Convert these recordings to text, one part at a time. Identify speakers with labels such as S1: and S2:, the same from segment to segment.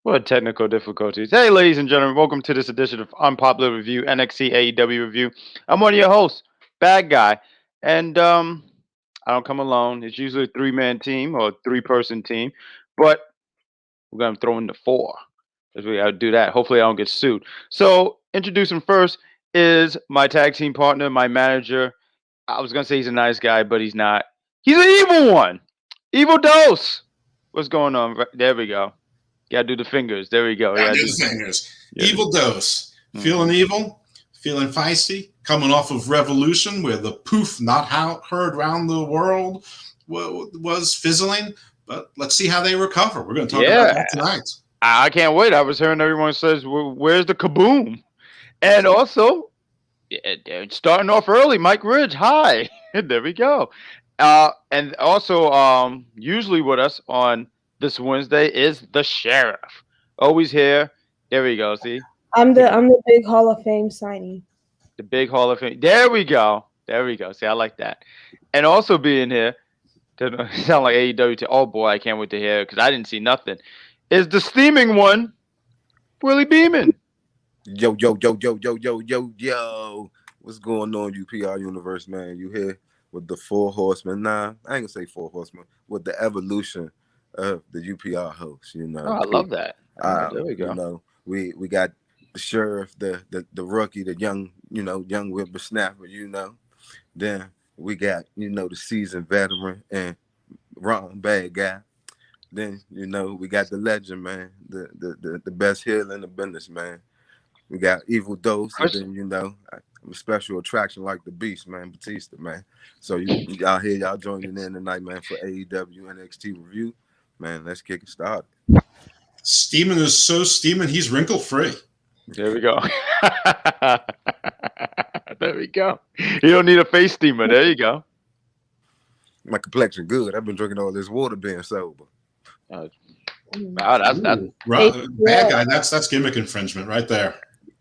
S1: What technical difficulties? Hey, ladies and gentlemen, welcome to this edition of Unpopular Review, NXT AEW Review. I'm one of your hosts, Badguy, and I don't come alone. It's usually a three-man team or a three-person team, but we're gonna throw in the four because we gotta do that. Hopefully, I don't get sued. So, introducing first is my tag team partner, my manager. I was gonna say he's a nice guy, but he's not. He's an evil one. Evil Dose. What's going on? There we go. Gotta do the fingers. There we go.
S2: Gotta do the fingers.
S1: Yeah.
S2: Evil Dose. Feeling evil, feeling feisty, coming off of Revolution where the poof not heard around the world was fizzling. But let's see how they recover. We're going to talk about that tonight.
S1: I can't wait. I was hearing everyone says, where's the kaboom? And also, starting off early, Mike Ridge. Hi. There we go. And also, usually with us on this Wednesday is the sheriff. Always here. There we go. See,
S3: I'm the big Hall of Fame signee.
S1: The big Hall of Fame. There we go. There we go. See, I like that. And also being here, to sound like AEW. Oh boy, I can't wait to hear because I didn't see nothing. Is the steaming one, Willie Beeman?
S4: Yo. What's going on, UPR Universe, man? You here with the Four Horsemen? Nah, I ain't gonna say Four Horsemen. With the evolution of the UPR host, you know.
S1: Oh, I love that. There we go.
S4: You know, we got the sheriff, the rookie, the young whippersnapper, you know. Then we got, the seasoned veteran and Ron Badguy. Then, we got the legend, man, the best heel in the business, man. We got Evil Dose, and then, I'm a special attraction like the Beast, man, Batista, man. So y'all here, y'all joining in tonight, man, for AEW NXT review. Man, let's kick it started.
S2: Steeman is so steaming, he's wrinkle-free.
S1: There we go. There we go. You don't need a face steamer. There you go.
S4: My complexion good. I've been drinking all this water being sober.
S1: Wow, that's
S2: bad guy. That's gimmick infringement right there.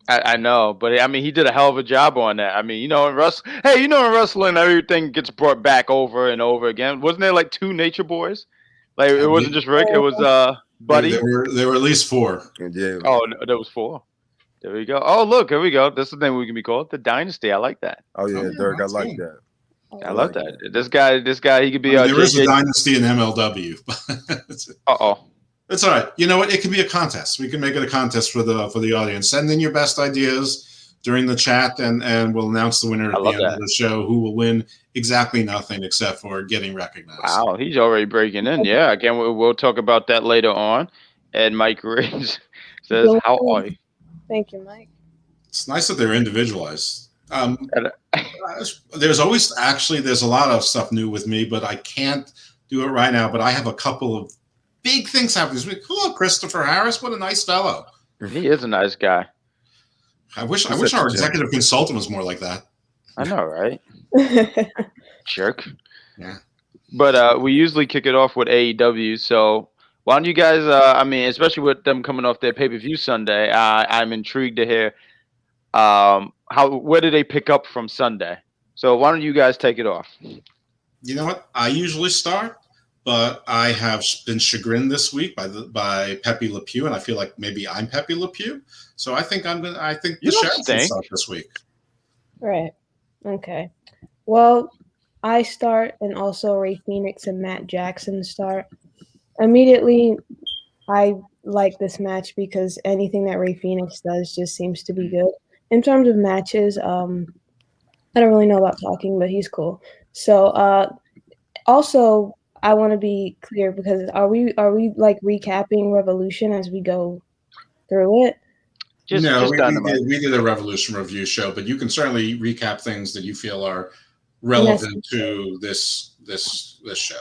S1: I know, but I mean, he did a hell of a job on that. I mean, in wrestling, everything gets brought back over and over again. Wasn't there like 2 Nature Boys? Like it wasn't just Rick; it was Buddy.
S2: There were at least 4.
S4: Yeah.
S1: Oh, no, there was 4. There we go. Oh, look, here we go. This is the name we can be called, the Dynasty. I like that.
S4: Oh yeah, Dirk, I like that.
S1: I love that. This guy, he could be.
S2: There is a dynasty in MLW.
S1: Uh-oh.
S2: It's all right. You know what? It can be a contest. We can make it a contest for the audience. Send in your best ideas during the chat, and we'll announce the winner at the end of the show, who will win exactly nothing except for getting recognized.
S1: Wow, he's already breaking in. Yeah, again, we'll talk about that later on. And Mike Riggs says, "How are you?"
S3: Thank you, Mike.
S2: It's nice that they're individualized. There's a lot of stuff new with me, but I can't do it right now. But I have a couple of big things happening this week. Hello, Christopher Harris. What a nice fellow.
S1: He is a nice guy.
S2: I wish our executive consultant was more like that.
S1: I know, right? Jerk.
S2: Yeah.
S1: But we usually kick it off with AEW. So why don't you guys? Especially with them coming off their pay-per-view Sunday, I'm intrigued to hear where did they pick up from Sunday? So why don't you guys take it off?
S2: You know what? I usually start, but I have been chagrined this week by Pepe Le Pew, and I feel like maybe I'm Pepe Le Pew. So I think the sheriff should start this week.
S3: Right. Okay. Well, I start, and also Ray Fenix and Matt Jackson start. Immediately, I like this match because anything that Ray Fenix does just seems to be good. In terms of matches, I don't really know about talking, but he's cool. So, also, I want to be clear because are we like recapping Revolution as we go through it?
S2: We did a Revolution review show, but you can certainly recap things that you feel are relevant to this show.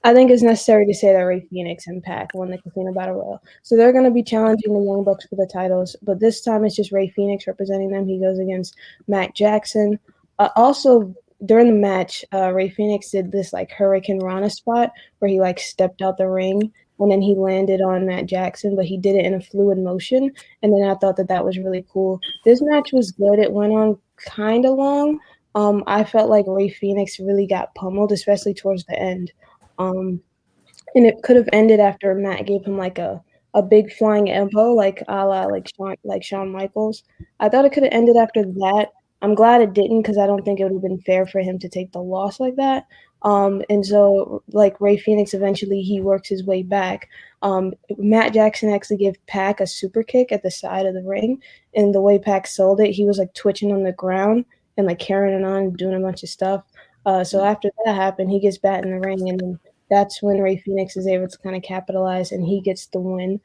S3: I think it's necessary to say that Ray Fenix and Pac won the Casino Battle Royal. So they're going to be challenging the Young Bucks for the titles, but this time it's just Ray Fenix representing them. He goes against Matt Jackson. Also, during the match, Ray Fenix did this like Hurricane Rana spot where he like stepped out the ring and then he landed on Matt Jackson, but he did it in a fluid motion. And then I thought that was really cool. This match was good. It went on kind of long. I felt like Ray Fenix really got pummeled, especially towards the end. And it could have ended after Matt gave him like a a big flying elbow, like a la like Shawn Michaels. I thought it could have ended after that. I'm glad it didn't because I don't think it would have been fair for him to take the loss like that. And so like Ray Phoenix eventually he works his way back. Matt Jackson actually gave Pac a super kick at the side of the ring, and the way Pac sold it, he was like twitching on the ground and like carrying on and doing a bunch of stuff. So after that happened, he gets back in the ring, and then that's when Ray Phoenix is able to kind of capitalize, and he gets the win.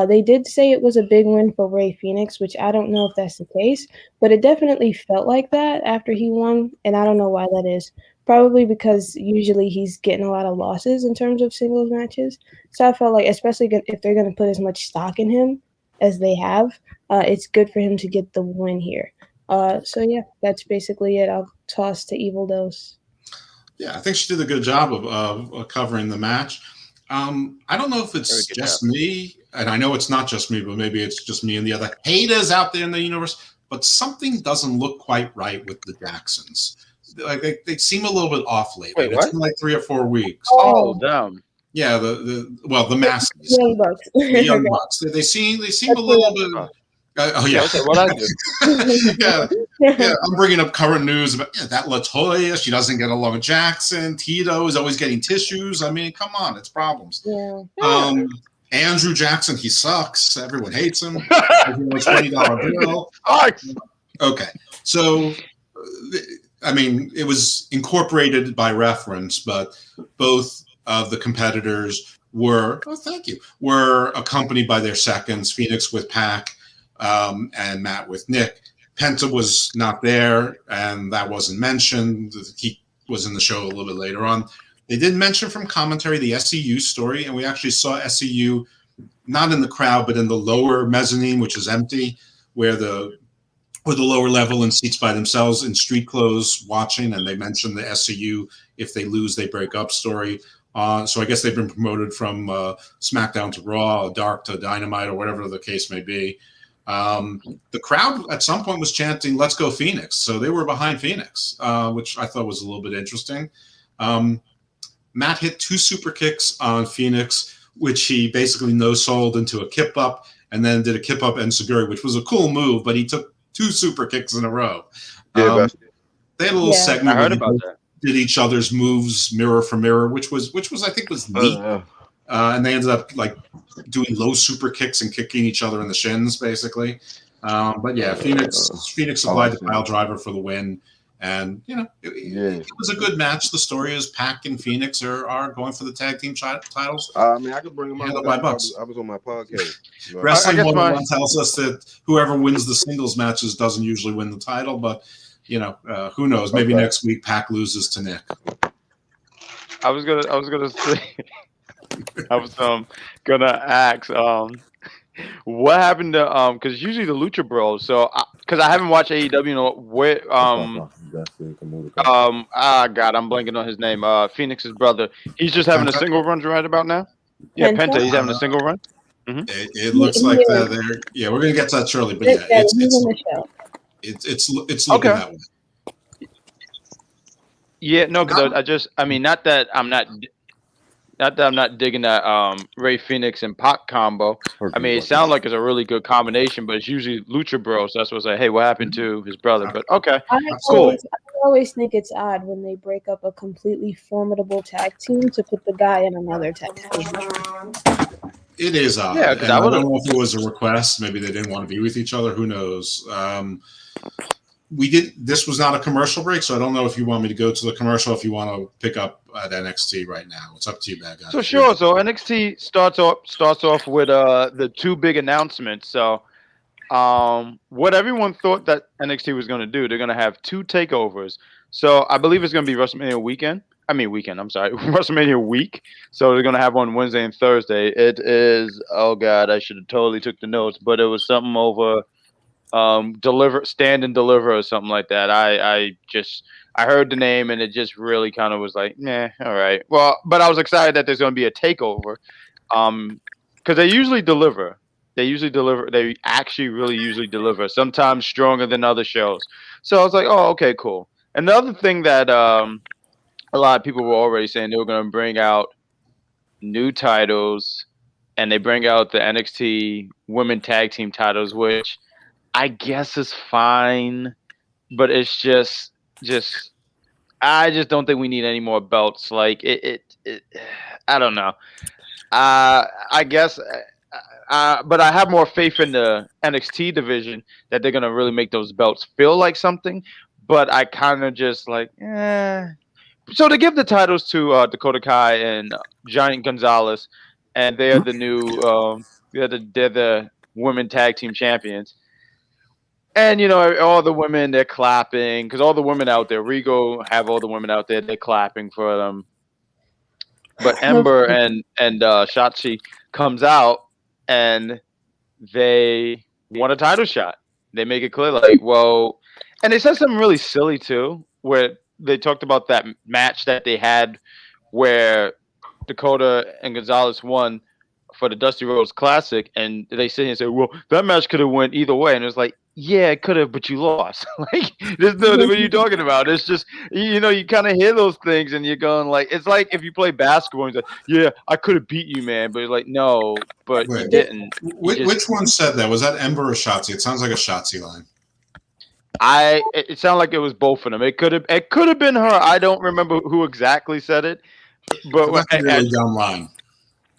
S3: They did say it was a big win for Ray Phoenix, which I don't know if that's the case, but it definitely felt like that after he won, and I don't know why that is. Probably because usually he's getting a lot of losses in terms of singles matches. So I felt like, especially if they're going to put as much stock in him as they have, it's good for him to get the win here. So yeah, that's basically it. I'll toss to Evil Dose.
S2: Yeah, I think she did a good job of covering the match. I don't know if it's just me, and I know it's not just me, but maybe it's just me and the other haters out there in the universe, but something doesn't look quite right with the Jacksons. Like they seem a little bit off lately.
S1: Wait,
S2: it's
S1: what?
S2: been like 3 or 4 weeks.
S1: Oh, damn.
S2: Yeah, the Masses,
S3: Young Bucks.
S2: the Young Bucks. They seem a little bit. Oh yeah,
S1: Okay, what I do?
S2: yeah. I'm bringing up current news about that Latoya. She doesn't get along with Jackson. Tito is always getting tissues. I mean, come on, it's problems.
S3: Yeah.
S2: Andrew Jackson, he sucks. Everyone hates him. Everyone's $20 bill. Okay, so. I mean, it was incorporated by reference, but both of the competitors were accompanied by their seconds, Fenix with Pac and Matt with Nick. Penta was not there, and that wasn't mentioned. He was in the show a little bit later on. They did mention from commentary the SCU story, and we actually saw SCU not in the crowd, but in the lower mezzanine, which is empty, where the lower level and seats by themselves in street clothes watching, and they mentioned the SCU, if they lose, they break up story. So I guess they've been promoted from SmackDown to Raw, Dark to Dynamite, or whatever the case may be. The crowd at some point was chanting, "Let's go Phoenix." So they were behind Phoenix, which I thought was a little bit interesting. Matt hit 2 super kicks on Phoenix, which he basically no-sold into a kip up, and then did a kip up enziguri, which was a cool move, but he took 2 super kicks in a row. They had a little segment where they did each other's moves mirror for mirror, which was I think was neat. And they ended up like doing low super kicks and kicking each other in the shins, basically. But yeah, Phoenix applied the pile driver for the win, and it was a good match. The story is Pac and Phoenix are going for the tag team titles.
S5: I mean, I could bring them up.
S2: By Bucks.
S5: I was on my podcast.
S2: Wrestling 101 tells us that whoever wins the singles matches doesn't usually win the title, but who knows? Maybe next week Pac loses to Nick.
S1: I was gonna say. I was gonna ask what happened to because usually the Lucha Bros. So because I haven't watched AEW, where God, I'm blanking on his name. Phoenix's brother. He's just having a single run right about now. Yeah, Penta. He's having a single run. Mm-hmm.
S2: It looks like they're. Yeah, we're gonna get to that shortly, but yeah, it's looking that way.
S1: Yeah, no, because I mean, not that I'm not digging that Ray Phoenix and Pac combo. I mean, it sounds like it's a really good combination, but it's usually Lucha Bros. So that's what's like, hey, what happened to his brother? But okay, cool.
S3: I always think it's odd when they break up a completely formidable tag team to put the guy in another tag team.
S2: It is odd. Yeah, I don't know if it was a request. Maybe they didn't want to be with each other. Who knows? This was not a commercial break, so I don't know if you want me to go to the commercial, if you want to pick up at NXT right now. It's up to you, Badguy.
S1: So sure. So NXT starts off with the 2 big announcements. So what everyone thought that NXT was going to do, they're going to have 2 takeovers. So I believe it's going to be WrestleMania weekend. I'm sorry, WrestleMania week. So they're going to have one Wednesday and Thursday. It is, oh God, I should have totally took the notes, but it was something over stand and deliver or something like that. I heard the name and it just really kind of was like, nah, all right. Well, but I was excited that there's going to be a takeover because they usually deliver. They actually really usually deliver, sometimes stronger than other shows. So I was like, oh, okay, cool. And the other thing that a lot of people were already saying, they were going to bring out new titles and they bring out the NXT Women Tag Team titles, which I guess is fine, but it's just I just don't think we need any more belts. Like it I don't know. I guess, but I have more faith in the NXT division that they're gonna really make those belts feel like something. But I kind of just like, So they give the titles to Dakota Kai and Giant Gonzalez, and they are the new, they're the women tag team champions. And all the women, they're clapping because all the women out there, Rigo have all the women out there, they're clapping for them. But Ember and Shotzi comes out and they want a title shot. They make it clear, like, well, and they said something really silly too, where they talked about that match that they had where Dakota and Gonzalez won for the Dusty Rhodes Classic, and they sit here and say, well, that match could have went either way, and it's like, yeah, it could have, but you lost. Like, there's no, what are you talking about? It's just, you kind of hear those things, and you're going like, it's like if you play basketball, and you're like, yeah, I could have beat you, man, but it's like, no, but you didn't.
S2: Which one said that? Was that Ember or Shotzi? It sounds like a Shotzi line.
S1: It sounded like it was both of them. It could have been her. I don't remember who exactly said it, but
S2: So that's a really dumb line.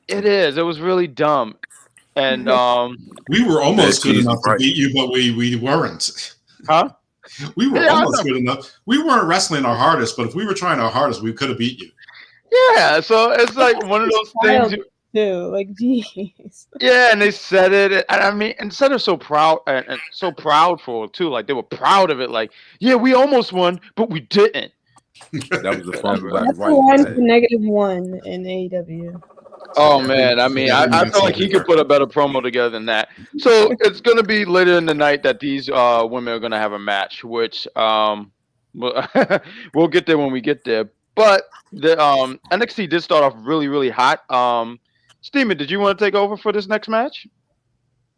S1: It is. It was really dumb, and
S2: we were almost good enough to beat you, but we weren't.
S1: Huh?
S2: We were almost good enough. We weren't wrestling our hardest, but if we were trying our hardest, we could have beat you.
S1: Yeah. So it's like one of those things.
S3: Too. Like, jeez.
S1: Yeah, and they said it, and I mean, and said it so proud and so proudful too. Like they were proud of it. Like, yeah, we almost won, but we didn't.
S4: That was a fumble.
S3: That's the line for -1 in AEW.
S1: Oh man, I mean, I feel like he could put a better promo together than that. So it's gonna be later in the night that these women are gonna have a match, which we'll get there when we get there. But the NXT did start off really, really hot. Steeman, did you want to take over for this next match?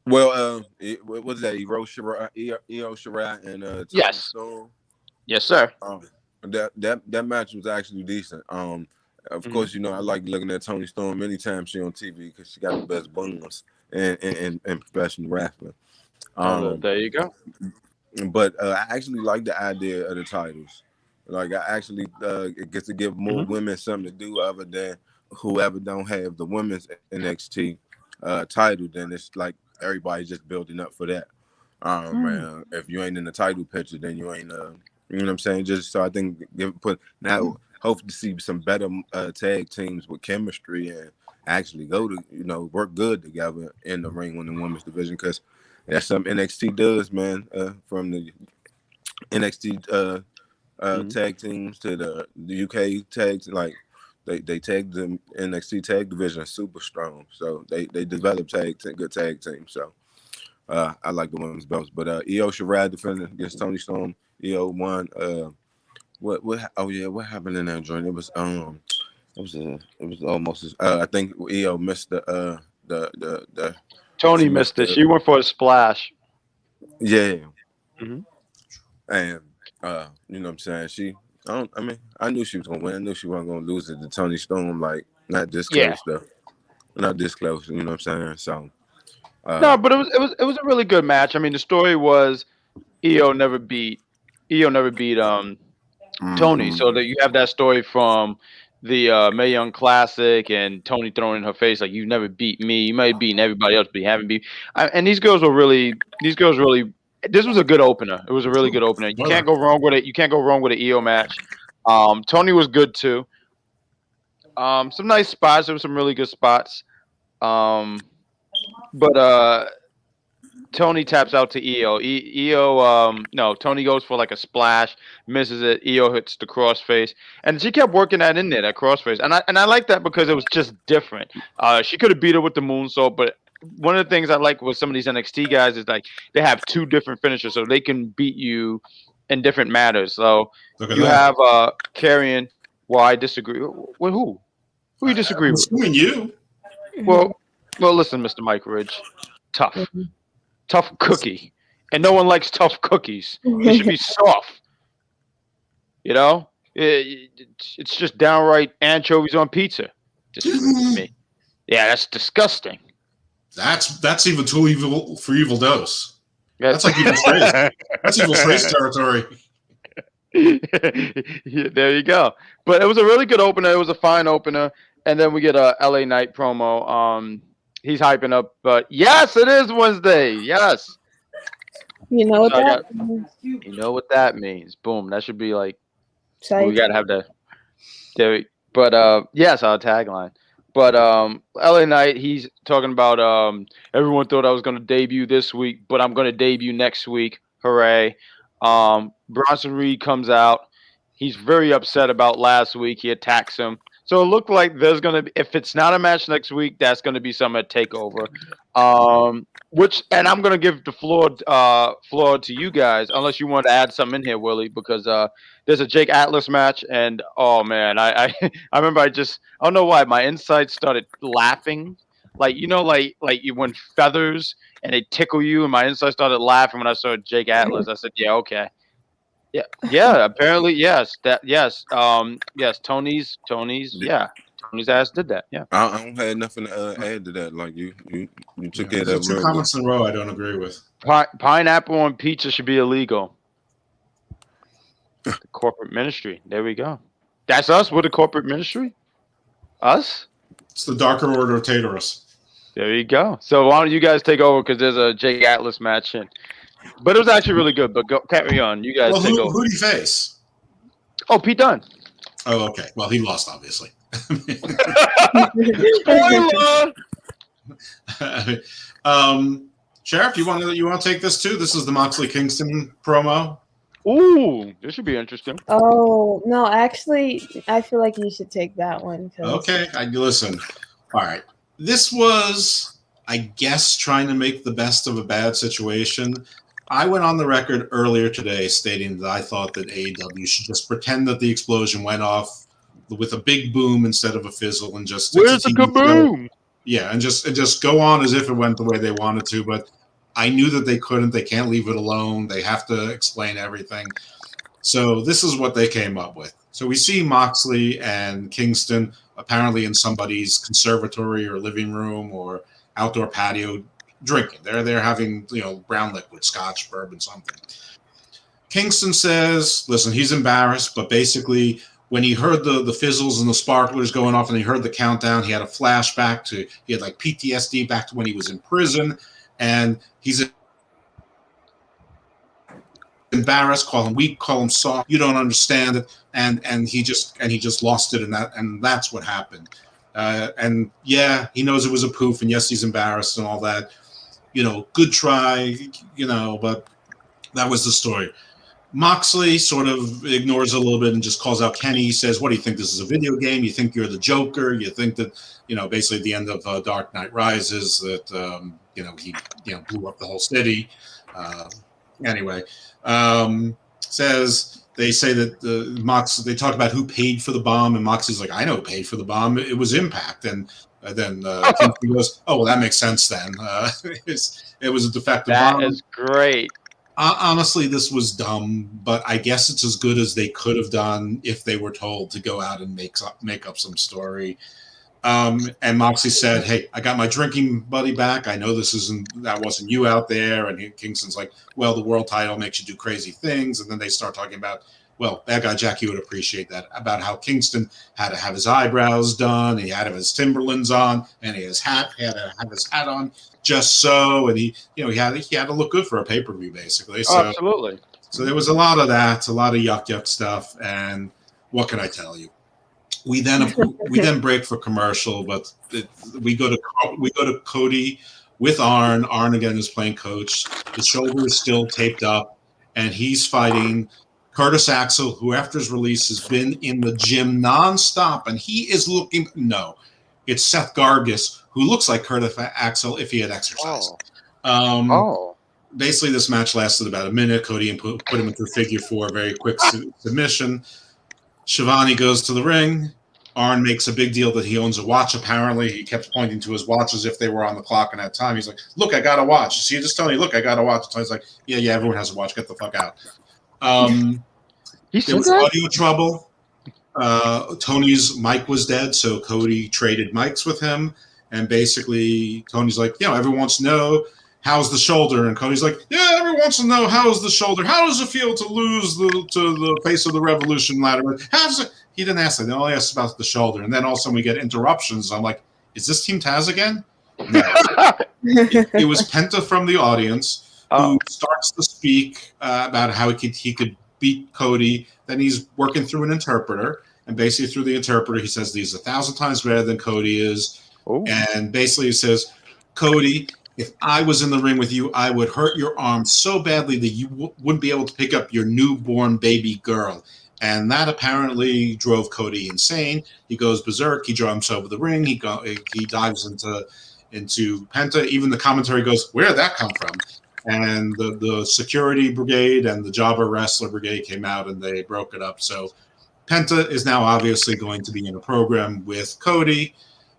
S4: Well, what was that? Io Shirai and
S1: yes,
S4: Stone?
S1: Yes, sir.
S4: That match was actually decent. Of course, I like looking at Toni Storm anytime she's on TV because she got the best bones in professional wrestling.
S1: There you go.
S4: But I actually like the idea of the titles. Like I actually get to give more women something to do other than whoever don't have the women's NXT title. Then it's like everybody's just building up for that. Man, if you ain't in the title picture, then you ain't. You know what I'm saying? Just so I think hope to see some better tag teams with chemistry and actually go to work good together in the ring in the women's division, because that's something NXT does, man. From the NXT tag teams to the UK tags, like they tag the NXT tag division super strong. So they develop good tag teams. So I like the women's belts. But Io Shirai defending against Toni Storm. Io won. What happened in that joint? It was almost I think Io missed the
S1: Toni missed it. She went for a splash.
S4: Yeah. And you know what I'm saying? I knew she was gonna win. I knew she wasn't gonna lose it to Toni Storm, like not this close though. Not this close, you know what I'm saying? So
S1: no, but it was a really good match. I mean, the story was Io never beat Toni, so that you have that story from the Mae Young Classic and Toni throwing in her face like, "You never beat me. You might have beaten everybody else, but you haven't beat." And these girls really. This was a good opener. It was a really good opener. You can't go wrong with it. You can't go wrong with an EO match. Toni was good too. Some nice spots. There were some really good spots. But Toni taps out to Io. Toni goes for like a splash, misses it. Io hits the crossface, and she kept working that in there, that crossface. And I like that because it was just different. She could have beat her with the moonsault, but one of the things I like with some of these NXT guys is like they have two different finishers, so they can beat you in different matters. So you have Karrion. Well, I disagree. With who? Who you disagree with?
S2: Assuming you.
S1: Well, listen, Mr. Mike Ridge. Tough cookie, and no one likes tough cookies. They should be soft. It's just downright anchovies on pizza. Disagree with me. Yeah, that's disgusting.
S2: That's even too evil for Evil Dose.
S1: Yeah.
S2: That's like Evil Trace. That's Evil Trace territory.
S1: Yeah, there you go. But it was a really good opener. It was a fine opener, and then we get a LA Knight promo. He's hyping up, but yes, it is Wednesday. Yes,
S3: You know what
S1: So I
S3: that
S1: got-
S3: means?
S1: you know what that means. Boom. That should be like we
S3: Psych.
S1: gotta have the there. But yes, our tagline. But LA Knight, he's talking about everyone thought I was gonna debut this week, but I'm gonna debut next week. Hooray! Bronson Reed comes out. He's very upset about last week. He attacks him. So it looked like there's gonna be, if it's not a match next week, that's gonna be some at Takeover. And I'm gonna give the floor to you guys, unless you want to add something in here, Willie, because there's a Jake Atlas match, and oh man, I I remember I don't know why my insides started laughing, like like you when feathers and they tickle you, and my insides started laughing when I saw Jake Atlas. I said, yeah, okay. Yeah. Apparently, yes. Yes. Tony's. Yeah. Tony's ass did that. Yeah.
S4: I don't have nothing to add to that. Like you took care of
S2: There's
S4: that.
S2: two comments in a row I don't agree with.
S1: Pineapple on pizza should be illegal. The corporate ministry. There we go. That's us with the corporate ministry. Us.
S2: It's the Darker Order of Tatarus.
S1: There you go. So why don't you guys take over, because there's a Jake Atlas match in. But it was actually really good. But go carry on. You guys take over.
S2: Who do you face?
S1: Oh, Pete Dunne.
S2: Oh, okay. Well, he lost, obviously.
S1: Spoiler!
S2: Sheriff, you want to take this too? This is the Moxley Kingston promo.
S1: Ooh, this should be interesting.
S3: Oh no, actually, I feel like you should take that one.
S2: Okay, listen. All right, this was, I guess, trying to make the best of a bad situation. I went on the record earlier today stating that I thought that AEW should just pretend that the explosion went off with a big boom instead of a fizzle, and just
S1: where's the kaboom?
S2: Yeah, and just go on as if it went the way they wanted to. But I knew that they couldn't. They can't leave it alone. They have to explain everything. So this is what they came up with. So we see Moxley and Kingston apparently in somebody's conservatory or living room or outdoor patio drinking. They're having, brown liquid, scotch, bourbon, something. Kingston says, listen, he's embarrassed, but basically when he heard the fizzles and the sparklers going off and he heard the countdown, he had a flashback he had like PTSD back to when he was in prison, and he's embarrassed, call him weak, call him soft, you don't understand it, and he just lost it, and that's what happened. And yeah, he knows it was a poof, and yes, he's embarrassed and all that. Good try, but that was the story. Moxley sort of ignores it a little bit and just calls out Kenny. He says, what do you think, this is a video game? You think you're the Joker? You think that, basically at the end of Dark Knight Rises that, he blew up the whole city. Anyway, they say that they talk about who paid for the bomb, and Moxley's like, I know who paid for the bomb. It was Impact. And then Kingston goes, oh, well, that makes sense then. It was a defective bomb.
S1: That is great.
S2: Honestly, this was dumb, but I guess it's as good as they could have done if they were told to go out and make up some story. And Moxley said, hey, I got my drinking buddy back. I know that wasn't you out there. And Kingston's like, well, the world title makes you do crazy things. And then they start talking about, well, that guy Jackie would appreciate that, about how Kingston had to have his eyebrows done, he had to have his Timberlands on, and he had to have his hat on just so, and he had to look good for a pay-per-view, basically. So,
S1: absolutely.
S2: So there was a lot of that, a lot of yuck stuff, and what can I tell you? We then break for commercial, but we go to Cody with Arn. Arn again is playing coach. His shoulder is still taped up, and he's fighting Curtis Axel, who after his release has been in the gym nonstop, and he is looking. No, it's Seth Gargis, who looks like Curtis Axel if he had exercised. Basically, this match lasted about a minute. Cody put him into a figure four, very quick submission. Shivani goes to the ring. Arn makes a big deal that he owns a watch, apparently. He kept pointing to his watch as if they were on the clock in that time. He's like, look, I got a watch. So you just tell me, look, I got a watch. So he's like, yeah, everyone has a watch. Get the fuck out. There was audio trouble. Tony's mic was dead, so Cody traded mics with him. And basically, Tony's like, everyone wants to know, how's the shoulder? And Cody's like, yeah, everyone wants to know, how's the shoulder? How does it feel to lose to the face of the Revolution ladder? He didn't ask that. They only asked about the shoulder. And then all of a sudden we get interruptions. I'm like, is this Team Taz again? No. It was Penta from the audience who starts to speak about how he could beat Cody. Then he's working through an interpreter. And basically through the interpreter, he says he's 1,000 times better than Cody is. Ooh. And basically he says, Cody, if I was in the ring with you, I would hurt your arm so badly that you wouldn't be able to pick up your newborn baby girl. And that apparently drove Cody insane. He goes berserk. He jumps over the ring. He dives into Penta. Even the commentary goes, where did that come from? And the security brigade and the jobber wrestler brigade came out and they broke it up. So Penta is now obviously going to be in a program with Cody.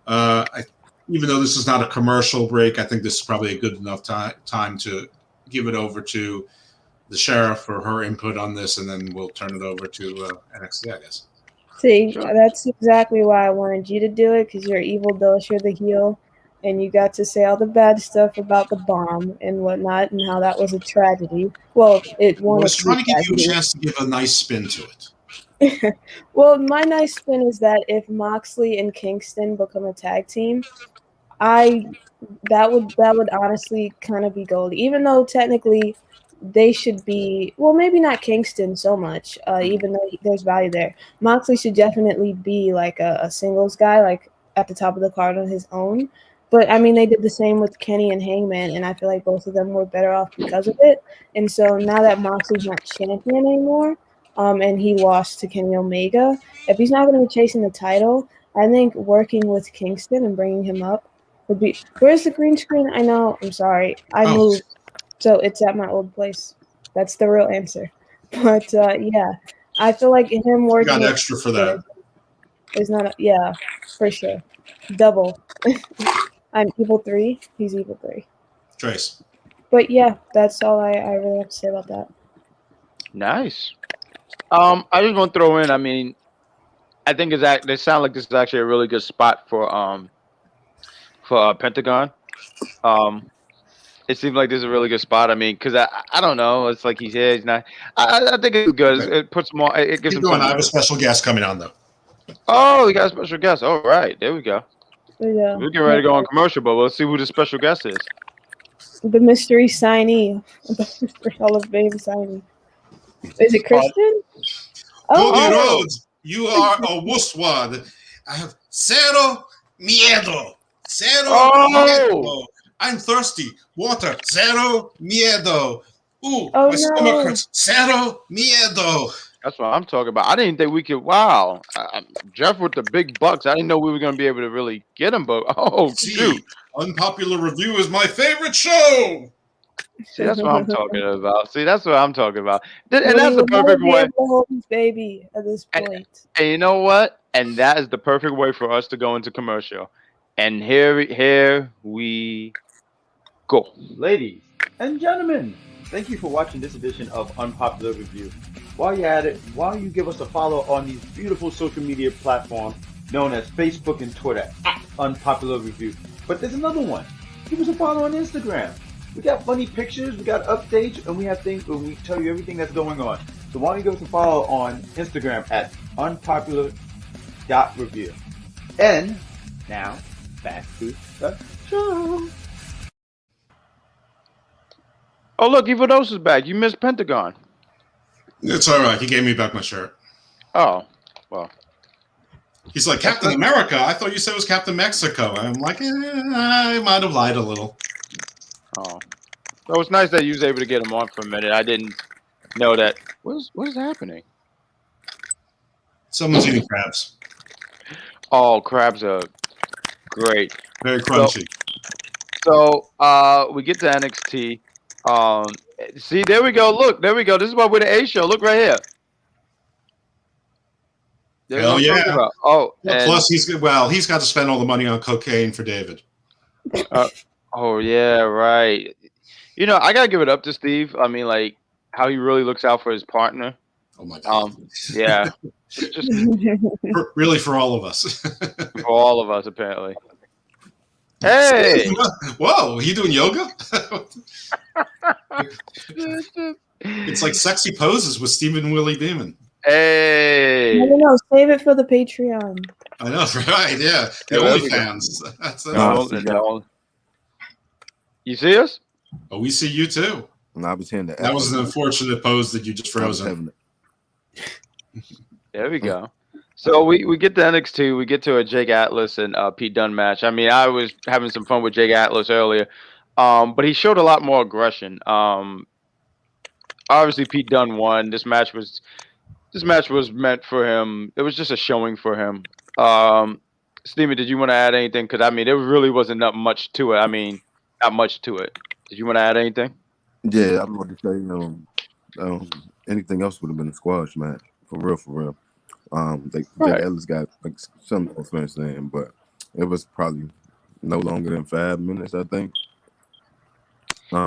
S2: Even though this is not a commercial break, I think this is probably a good enough time to give it over to the sheriff for her input on this, and then we'll turn it over to NXT, I guess.
S3: See, that's exactly why I wanted you to do it, because you're evil Dose, you're the heel, and you got to say all the bad stuff about the bomb and whatnot, and how that was a tragedy. Well, I
S2: was trying to give you a chance to give a nice spin to it.
S3: Well, my nice spin is that if Moxley and Kingston become a tag team, that would honestly kind of be gold. Even though technically they should be, well, maybe not Kingston so much. Even though there's value there, Moxley should definitely be like a singles guy, like at the top of the card on his own. But I mean, they did the same with Kenny and Hangman, and I feel like both of them were better off because of it. And so now that Moxley's not champion anymore, and he lost to Kenny Omega, if he's not going to be chasing the title, I think working with Kingston and bringing him up would be. Where's the green screen? I know. I'm sorry. I moved, so it's at my old place. That's the real answer. But yeah, I feel like him working.
S2: You got extra for that.
S3: Is not. Yeah, for sure. Double. I'm evil 3. He's evil 3.
S2: Trace.
S3: But yeah, that's all I really have to say about that.
S1: Nice. I just want to throw in. I mean, I think they sound like this is actually a really good spot for Pentagon. It seems like this is a really good spot. I mean, because I don't know. It's like he's here. He's not. I think it's good. It puts more. It gives him.
S2: I have a special guest coming on though.
S1: Oh, we got a special guest. All right, there we go.
S3: Yeah.
S1: We're getting ready to go on commercial, but let's see who the special guest is.
S3: The mystery signee. The mystery Hall of Fame signee. Is it Kristen?
S2: Cody Rhodes, you are a wusswad. I have zero miedo. Miedo. I'm thirsty. Water. Zero miedo. Ooh, my stomach hurts. Zero miedo.
S1: That's what I'm talking about. I didn't think we could. Wow, Jeff with the big bucks. I didn't know we were going to be able to really get him, but shoot.
S2: Unpopular Review is my favorite show.
S1: See, that's what I'm talking about. And that's the perfect way.
S3: Baby, at this point.
S1: And you know what? And that is the perfect way for us to go into commercial. And here we go.
S6: Ladies and gentlemen, thank you for watching this edition of Unpopular Review. While you're at it, why don't you give us a follow on these beautiful social media platforms known as Facebook and Twitter at Unpopular Review. But there's another one. Give us a follow on Instagram. We got funny pictures, we got updates, and we have things where we tell you everything that's going on. So why don't you give us a follow on Instagram at unpopular.review. And now, back to the show.
S1: Oh, look, Evil Dose is back. You missed Pentagon.
S2: It's all right. He gave me back my shirt.
S1: Oh, well.
S2: He's like, Captain America? I thought you said it was Captain Mexico. I'm like, I might have lied a little.
S1: Oh. Well, it's nice that you was able to get him on for a minute. I didn't know that. What is happening?
S2: Someone's eating crabs.
S1: Oh, crabs are great.
S2: Very crunchy.
S1: So we get to NXT. See, there we go. Look, there we go. This is why we're the A show. Look right here.
S2: Hell yeah.
S1: Oh,
S2: plus he's got to spend all the money on cocaine for David.
S1: Oh yeah, right. You know, I gotta give it up to Steve. I mean, like how he really looks out for his partner.
S2: Oh my god.
S1: Yeah. Just
S2: really for all of us.
S1: For all of us, apparently. Hey.
S2: Whoa, you doing yoga? It's like sexy poses with Stephen Willie Demon.
S1: Hey.
S3: No, save it for the Patreon.
S2: I know, right? Yeah, the
S1: Yeah, there we go.
S2: OnlyFans. That's
S1: You see us?
S2: Oh, we see you too.
S4: And I was hearing that.
S2: That was an unfortunate pose that you just frozen.
S1: There we go. So we get to NXT, we get to a Jake Atlas and Pete Dunne match. I mean, I was having some fun with Jake Atlas earlier, but he showed a lot more aggression. Obviously, Pete Dunne won. This match was meant for him. It was just a showing for him. Steven, did you want to add anything? Because I mean, there really wasn't that much to it. I mean, not much to it. Did you want to add anything?
S4: Yeah, I was going to say, anything else would have been a squash match. For real. Jake Ellis got like some offense in, but it was probably no longer than 5 minutes, I think.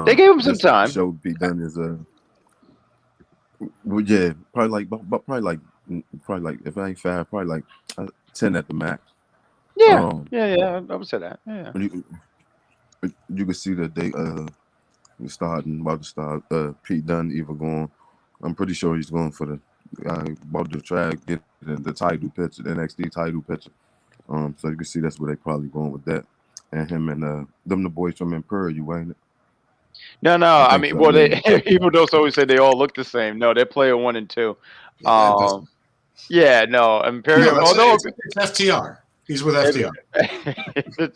S1: They gave him some time.
S4: Show Pete Dunne is well, yeah, probably like if it ain't 5, probably like 10 at the max.
S1: Yeah, I would say that. Yeah.
S4: You can see that they about to start Pete Dunne either going. I'm pretty sure he's going for the about to try to get the title picture, the NXT title picture. So you can see that's where they probably going with that. And him and them the boys from Imperial, ain't it?
S1: No. I mean, well, even those always say they all look the same. No, they're player 1 and 2. Yeah, no, Imperium.
S2: No, it's FTR. He's with FTR.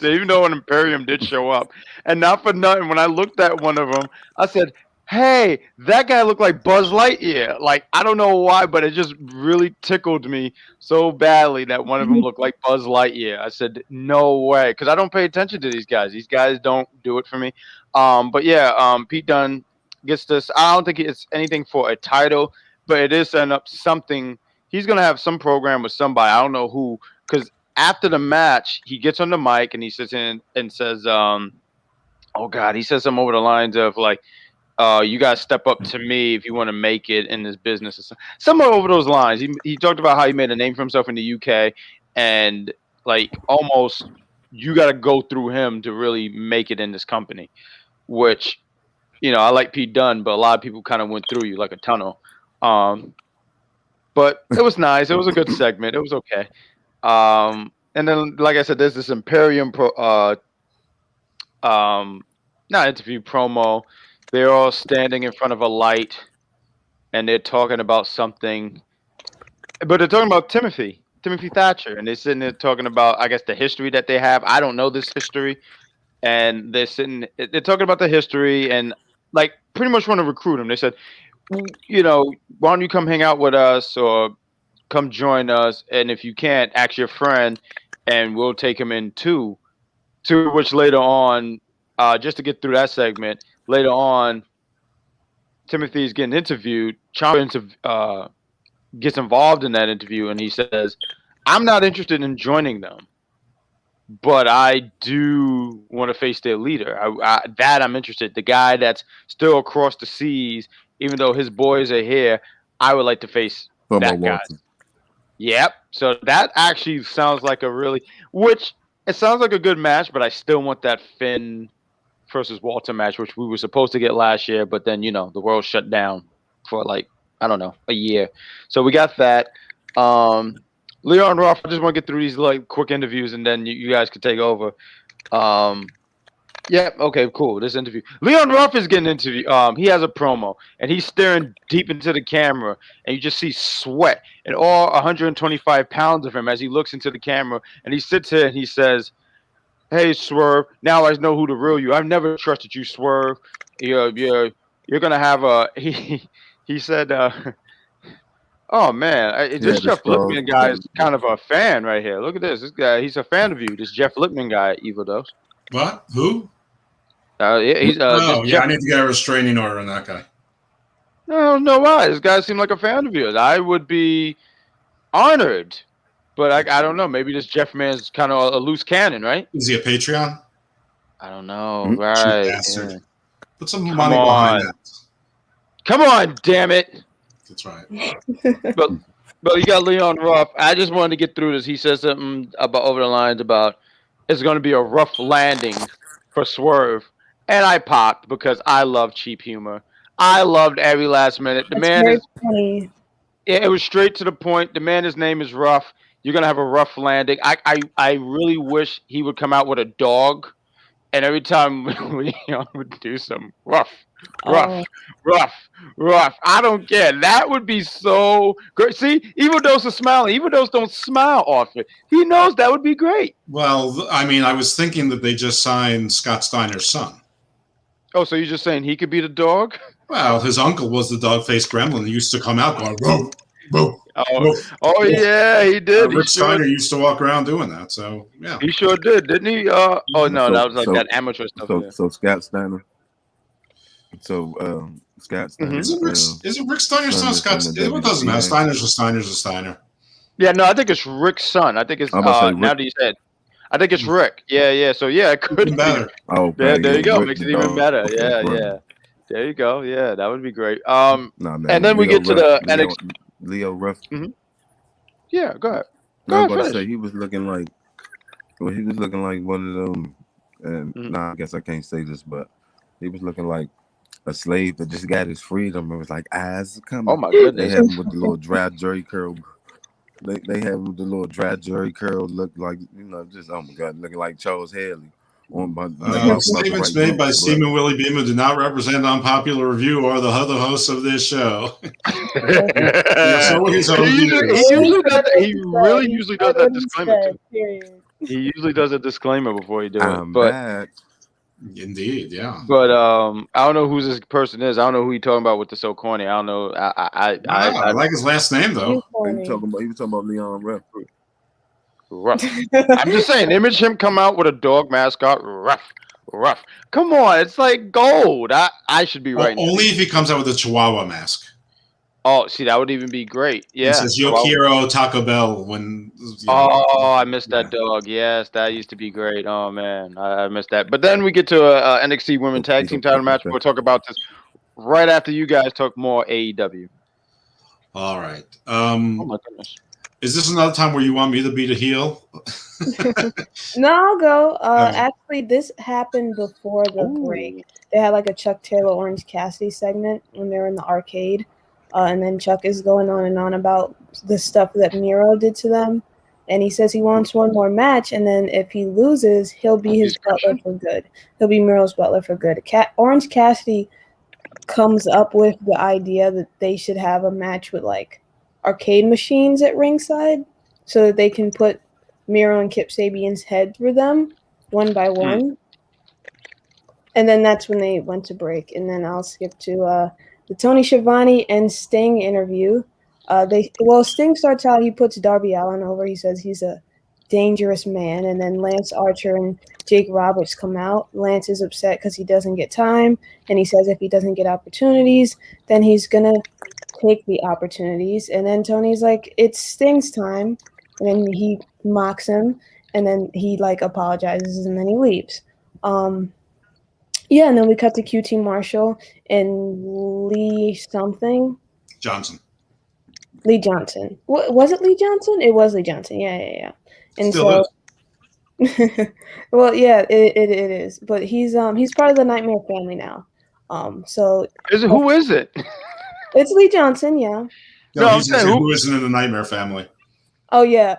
S1: Even though an Imperium did show up, and not for nothing, when I looked at one of them, I said, "Hey, that guy looked like Buzz Lightyear." Like, I don't know why, but it just really tickled me so badly that one of them looked like Buzz Lightyear. I said, "No way," because I don't pay attention to these guys. These guys don't do it for me. But yeah, Pete Dunne gets this. I don't think it's anything for a title, but it is setting up something. He's gonna have some program with somebody. I don't know who, because after the match, he gets on the mic and he sits in and says, "Oh God," he says something over the lines of like, "You guys step up to me if you want to make it in this business." Somewhere over those lines. He talked about how he made a name for himself in the UK, and like almost you got to go through him to really make it in this company. Which, I like Pete Dunne, but a lot of people kind of went through you like a tunnel. But it was nice. It was a good segment. It was okay. And then, like I said, there's this Imperium not interview, promo. They're all standing in front of a light, and they're talking about something. But they're talking about Timothy Thatcher, and they're sitting there talking about, I guess, the history that they have. I don't know this history, and they're talking about the history, and like pretty much want to recruit him. They said, why don't you come hang out with us or come join us, and if you can't, ask your friend, and we'll take him in too. To which later on, just to get through that segment, later on, Timothy's getting interviewed. Ciampa gets involved in that interview, and he says, "I'm not interested in joining them, but I do want to face their leader. I'm interested. The guy that's still across the seas, even though his boys are here, I would like to face that guy." Yep. So that actually sounds like it sounds like a good match, but I still want that Finn versus Walter match, which we were supposed to get last year, but then, the world shut down for like, I don't know, a year. So we got that. Leon Ruff, I just want to get through these like quick interviews and then you guys could take over. Yeah, okay, cool. This interview. Leon Ruff is getting interviewed. He has a promo and he's staring deep into the camera and you just see sweat and all 125 pounds of him as he looks into the camera and he sits here and he says, "Hey, Swerve, now I know who the real you. I've never trusted you, Swerve. You're gonna have a." He said, "Oh man, this Jeff Lippman guy is kind of a fan right here. Look at this. This guy, he's a fan of you. This Jeff Lippman guy, Evil Dose."
S2: What? Who?
S1: He's
S2: I need to get a restraining order on that guy.
S1: No, why? This guy seemed like a fan of yours. I would be honored. But I don't know. Maybe this Jeff man's kind of a loose cannon, right?
S2: Is he a Patreon?
S1: I don't know. Right.
S2: Yeah. Put some money behind that.
S1: Come on, damn it.
S2: That's right.
S1: But you got Leon Ruff. I just wanted to get through this. He says something about over the lines about is going to be a rough landing for Swerve. And I popped because I love cheap humor. I loved every last minute. The
S3: That's
S1: man
S3: very
S1: is.
S3: funny.
S1: It was straight to the point. The man, his name is Rough. You're gonna have a rough landing. I really wish he would come out with a dog, and every time Leon would do some rough, rough,
S3: Oh,
S1: rough, rough. I don't care. That would be so great. See, Evil Dose is smiling. Evil Dose don't smile often. He knows that would be great.
S2: Well, I mean, I was thinking that they just signed Scott Steiner's son.
S1: Oh, so you're just saying he could be the dog?
S2: Well, his uncle was the dog-faced gremlin. He used to come out going, whoa, whoa,
S1: Oh, oh yeah, he did. He
S2: Rick
S1: sure,
S2: Steiner used to walk around doing that. So, yeah.
S1: he sure did, didn't he? Oh no, that was like that amateur stuff.
S4: So Scott Steiner. So Scott Steiner.
S2: Isn't Rick Steiner's son Scott? It doesn't matter. Steiner's a Steiner.
S1: Yeah, no, I think it's Rick's son. I think it's now that you said. I think it's Rick. Yeah. So yeah, it could be
S2: better.
S4: Oh,
S1: yeah, there you go.
S4: Rick
S1: Makes it
S4: the
S1: even
S4: dog.
S1: better.
S4: Okay,
S1: Yeah,
S4: right.
S1: yeah. There you go. Yeah, that would be great.
S4: Nah, man,
S1: and then we get to the NXT.
S4: Leo Ruff.
S1: Yeah, go ahead.
S4: No, I was
S1: Go
S4: about to
S1: ahead.
S4: say he was looking like one of them. And nah, I guess I can't say this, but he was looking like a slave that just got his freedom. It was like eyes coming.
S1: Oh my
S4: They
S1: goodness.
S4: had him with the little dry jerry curl. They had him with the little dry jerry curl, look like just oh my god, looking like Charles Haley.
S2: Statements made by Stephen Willie Beamer do not represent unpopular review or the other hosts of this show.
S1: He really usually does that disclaimer too. He usually does a disclaimer before he do it. But
S2: indeed, yeah.
S1: But I don't know who this person is. I don't know who he talking about with the so corny. I don't know. I
S2: like his last name though.
S4: He was talking about Leon Ruff.
S1: Rough. I'm just saying, image him come out with a dog mascot. Rough. Come on, it's like gold. I should be right.
S2: Only if he comes out with a Chihuahua mask.
S1: Oh, see, that would even be great. Yeah.
S2: It says Yokiro Taco Bell when.
S1: I missed that dog. Yes, that used to be great. Oh man, I missed that. But then we get to a NXT Women Tag Team Title match. We'll talk about this right after you guys talk more AEW.
S2: All right.
S1: Oh my goodness.
S2: Is this another time where you want me to be the heel?
S3: No, I'll go. Actually, this happened before the break. They had like a Chuck Taylor Orange Cassidy segment when they were in the arcade. And then Chuck is going on and on about the stuff that Miro did to them. And he says he wants one more match. And then if he loses, he'll be his butler for good. He'll be Miro's butler for good. Orange Cassidy comes up with the idea that they should have a match with like arcade machines at ringside so that they can put Miro and Kip Sabian's head through them one by one. And then that's when they went to break. And then I'll skip to the Tony Schiavone and Sting interview. Sting starts out, he puts Darby Allin over. He says he's a dangerous man. And then Lance Archer and Jake Roberts come out. Lance is upset because he doesn't get time. And he says if he doesn't get opportunities, then he's going to take the opportunities. And then Tony's like, it's Sting's time. And then he mocks him. And then he like apologizes and then he leaves. Yeah, and then we cut to QT Marshall and Lee something. Lee Johnson. Was it Lee Johnson? It was Lee Johnson. Yeah. And
S2: Still is.
S3: Well, yeah, it is. But he's part of the Nightmare family now. So
S1: who is it?
S3: It's Lee Johnson, yeah.
S2: No, he's saying who isn't in the Nightmare family.
S3: Oh yeah.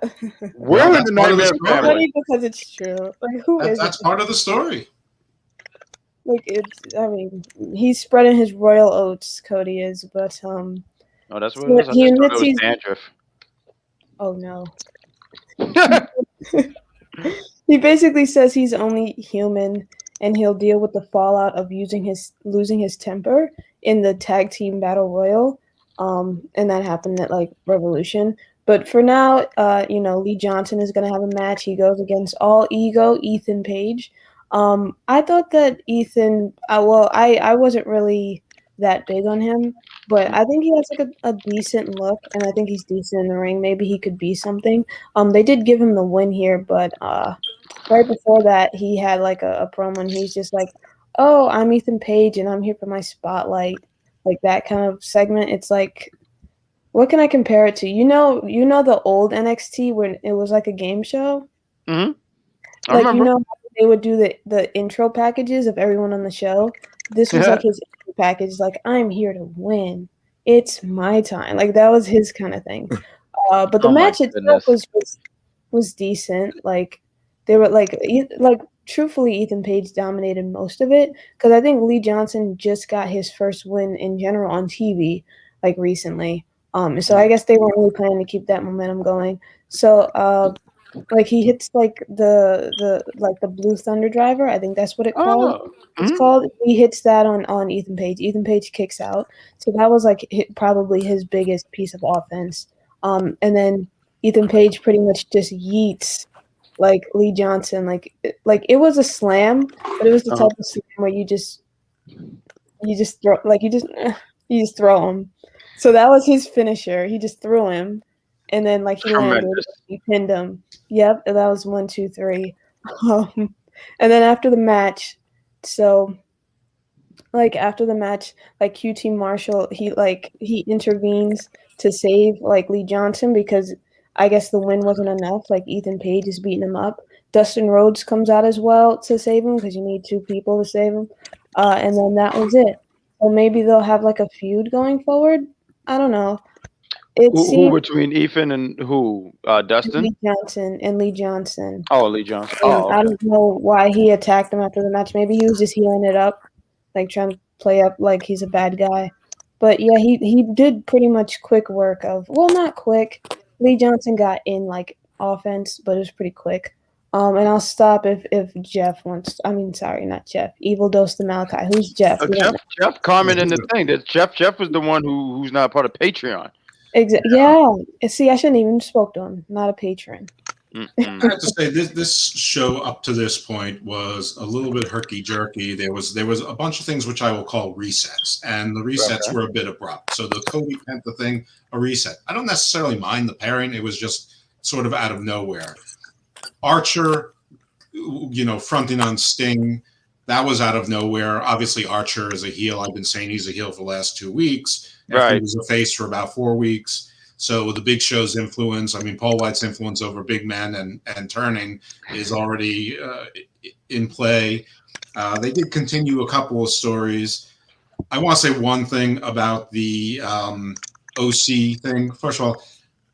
S1: We're in the Nightmare family.
S3: Funny because it's true. Like
S2: that's part of the story.
S3: Like he's spreading his royal oats, Cody is, but
S1: Oh, that's what it is.
S3: He admits
S1: he's dandruff.
S3: Oh no. He basically says he's only human and he'll deal with the fallout of losing his temper in the tag team battle royal. And that happened at like Revolution. But for now, Lee Johnson is gonna have a match. He goes against All Ego, Ethan Page. I thought that Ethan, I wasn't really that big on him, but I think he has like a decent look, and I think he's decent in the ring. Maybe he could be something. They did give him the win here, but right before that, he had like a promo, and he's just like, "Oh, I'm Ethan Page, and I'm here for my spotlight," like that kind of segment. It's like, what can I compare it to? You know the old NXT when it was like a game show.
S1: Mm-hmm. I
S3: Like, you
S1: remember.
S3: know how they would do the intro packages of everyone on the show? This was like his intro package, like, I'm here to win. It's my time. Like, that was his kind of thing. But the
S1: Oh my
S3: match itself
S1: goodness.
S3: was decent. Like, they were like truthfully, Ethan Page dominated most of it because I think Lee Johnson just got his first win in general on TV like recently. So I guess they weren't really planning to keep that momentum going. So like he hits like the blue thunder driver. I think that's what it called.
S1: Oh.
S3: It's
S1: Mhm.
S3: called. He hits that on Ethan Page. Ethan Page kicks out. So that was like probably his biggest piece of offense. And then Ethan Page pretty much just yeets like Lee Johnson. Like it was a slam, but it was the
S1: Uh-huh.
S3: type of slam where you just throw you just throw him. So that was his finisher. He just threw him, and then like he landed,
S1: Tremendous.
S3: he pinned him. Yep, and that was 1, 2, 3. And then after the match, so like after the match, like QT Marshall, he intervenes to save like Lee Johnson because I guess the win wasn't enough. Like Ethan Page is beating him up. Dustin Rhodes comes out as well to save him because you need two people to save him. And then that was it. So maybe they'll have like a feud going forward. I don't know. It
S1: Who
S3: seems
S1: between Ethan and who? Dustin?
S3: Lee Johnson and Lee Johnson.
S1: Oh, Lee Johnson.
S3: And
S1: Oh,
S3: I
S1: okay.
S3: don't know why he attacked him after the match. Maybe he was just healing it up, like trying to play up like he's a bad guy. But yeah, he did pretty much quick work of not quick. Lee Johnson got in like offense, but it was pretty quick. And I'll stop if Jeff wants. I mean, sorry, not Jeff. Evil Dose to Malachi. Who's Jeff? We don't
S1: Jeff commented in the thing that Jeff was the one who's not part of Patreon.
S3: Yeah. See, I shouldn't even spoke to him. Not a patron.
S2: I have to say this show up to this point was a little bit herky jerky. There was a bunch of things which I will call resets, and the resets were a bit abrupt. So the Cody Penta thing, a reset. I don't necessarily mind the pairing. It was just sort of out of nowhere. Archer, fronting on Sting, that was out of nowhere. Obviously, Archer is a heel. I've been saying he's a heel for the last 2 weeks. After he was a face for about 4 weeks. So the Big Show's influence, I mean, Paul White's influence over big men and turning is already in play. They did continue a couple of stories. I want to say one thing about the OC thing. First of all,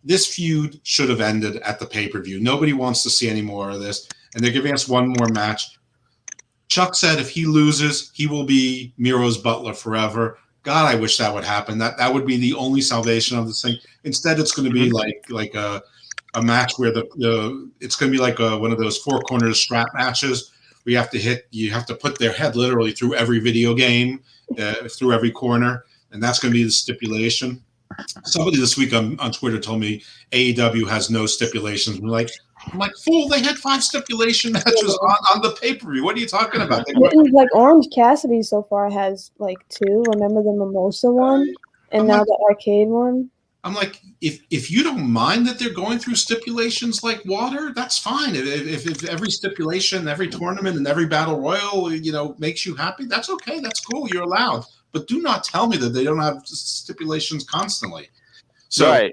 S2: this feud should have ended at the pay-per-view. Nobody wants to see any more of this, and they're giving us one more match. Chuck said if he loses, he will be Miro's butler forever. God, I wish that would happen. That would be the only salvation of this thing. Instead, it's going to be like a match where it's going to be like one of those four corners strap matches where you have to put their head literally through every video game, through every corner, and that's going to be the stipulation. Somebody this week on Twitter told me AEW has no stipulations. I'm like, fool, they had 5 stipulation matches on the pay-per-view. What are you talking about?
S3: Like Orange Cassidy so far has like 2. Remember the Mimosa one? And now the arcade one?
S2: I'm like, if you don't mind that they're going through stipulations like water, that's fine. If every stipulation, every tournament, and every battle royal, makes you happy, that's okay. That's cool. You're allowed. But do not tell me that they don't have stipulations constantly. So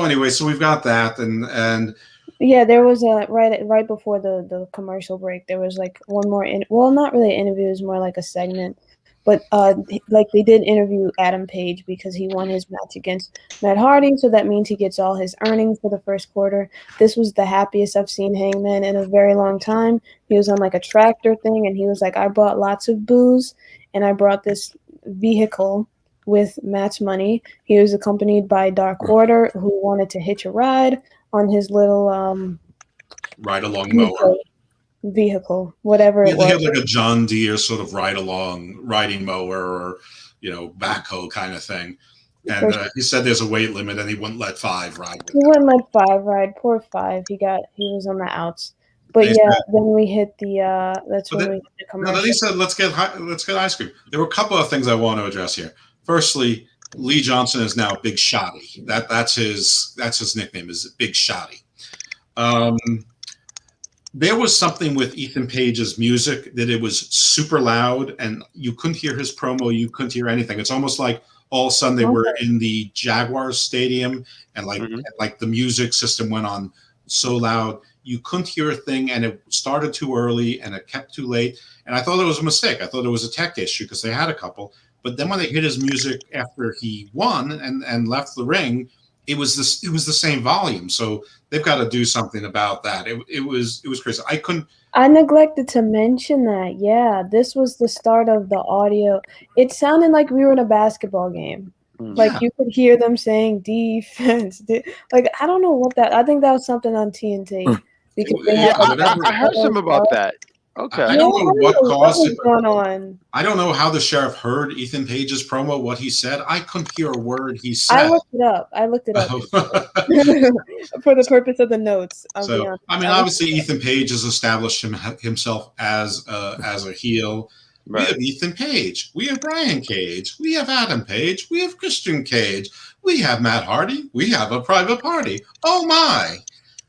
S2: anyway, so we've got that, and
S3: yeah, there was a right before the commercial break. There was like one more not really an interview, it was more like a segment. But like they did interview Adam Page because he won his match against Matt Hardy, so that means he gets all his earnings for the first quarter. This was the happiest I've seen Hangman in a very long time. He was on like a tractor thing, and he was like, I bought lots of booze, and I brought this vehicle with Matt's money. He was accompanied by Dark Order, who wanted to hitch a ride on his little
S2: ride-along mower.
S3: Vehicle, whatever it was.
S2: They had like a John Deere sort of riding mower or, backhoe kind of thing. And he said there's a weight limit and he wouldn't let 5 ride.
S3: He wouldn't let 5 ride. Poor 5. He was on the outs. But then we hit the that's when we hit the commercial.
S2: Then he said, let's get ice cream. There were a couple of things I want to address here. Firstly, Lee Johnson is now Big Shotty. That's his nickname, is Big Shotty. There was something with Ethan Page's music that it was super loud and you couldn't hear his promo. You couldn't hear anything. It's almost like all of a sudden they were in the Jaguars stadium and like the music system went on so loud you couldn't hear a thing, and it started too early, and it kept too late. And I thought it was a mistake. I thought it was a tech issue because they had a couple. But then when they hit his music after he won and left the ring, it was the same volume. So they've got to do something about that. It was crazy.
S3: I neglected to mention that. Yeah, this was the start of the audio. It sounded like we were in a basketball game. Like you could hear them saying defense. Like I don't know what that. I think that was something on TNT because they had,
S1: I heard some about that. Okay.
S2: I don't know what caused it.
S3: Going on.
S2: I don't know how the sheriff heard Ethan Page's promo, what he said. I couldn't hear a word he said.
S3: I looked it up for the purpose of the notes.
S2: So, I mean, obviously, Ethan Page has established himself as a heel. Right. We have Ethan Page. We have Brian Cage. We have Adam Page. We have Christian Cage. We have Matt Hardy. We have a private party. Oh, my.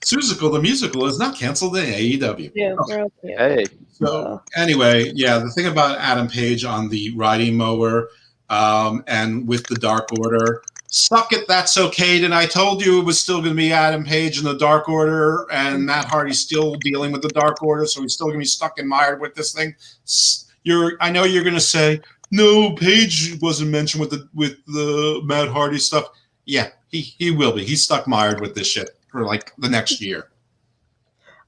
S2: Seussical the Musical is not canceled in AEW.
S3: Yeah,
S1: hey.
S2: So anyway, the thing about Adam Page on the riding mower and with the Dark Order, suck it, that's okay. And I told you it was still going to be Adam Page in the Dark Order, and Matt Hardy's still dealing with the Dark Order, so he's still going to be stuck and mired with this thing. I know you're going to say, no, Page wasn't mentioned with the Matt Hardy stuff. Yeah, he will be. He's stuck mired with this shit for like the next year.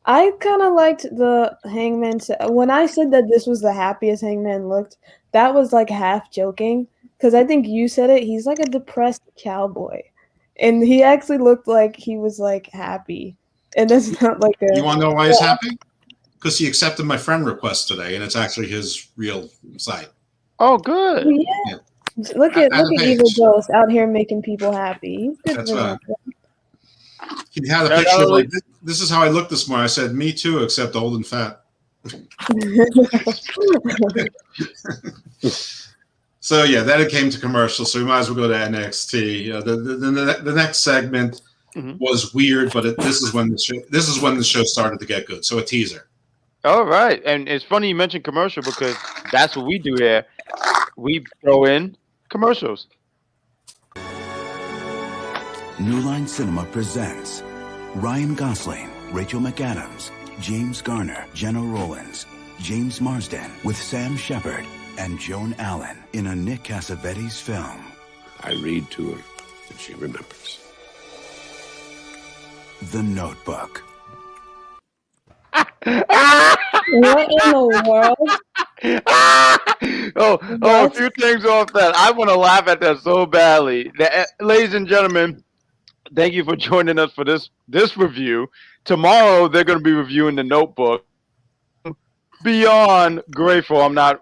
S3: I kind of liked the Hangman. When I said that this was the happiest Hangman looked, that was like half joking because I think you said it. He's like a depressed cowboy, and he actually looked like he was like happy. And that's not like a.
S2: You want to know why he's happy? Because he accepted my friend request today, and it's actually his real site.
S1: Oh, good.
S3: Yeah. Look at Evil Ghost out here making people happy. He's good.
S2: That's right. He had a picture like this is how I looked this morning. I said, "Me too, except old and fat." So then it came to commercial. So we might as well go to NXT. The next segment was weird, but this is when the show started to get good. So a teaser.
S1: All right, and it's funny you mentioned commercial because that's what we do here. We throw in commercials.
S7: New Line Cinema presents Ryan Gosling, Rachel McAdams, James Garner, Jenna Rollins, James Marsden with Sam Shepard and Joan Allen in a Nick Cassavetes film.
S8: I read to her and she remembers.
S7: The Notebook.
S3: What in the world?
S1: A few things off that. I want to laugh at that so badly. Ladies and gentlemen, thank you for joining us for this review. Tomorrow, they're going to be reviewing The Notebook. Beyond grateful I'm not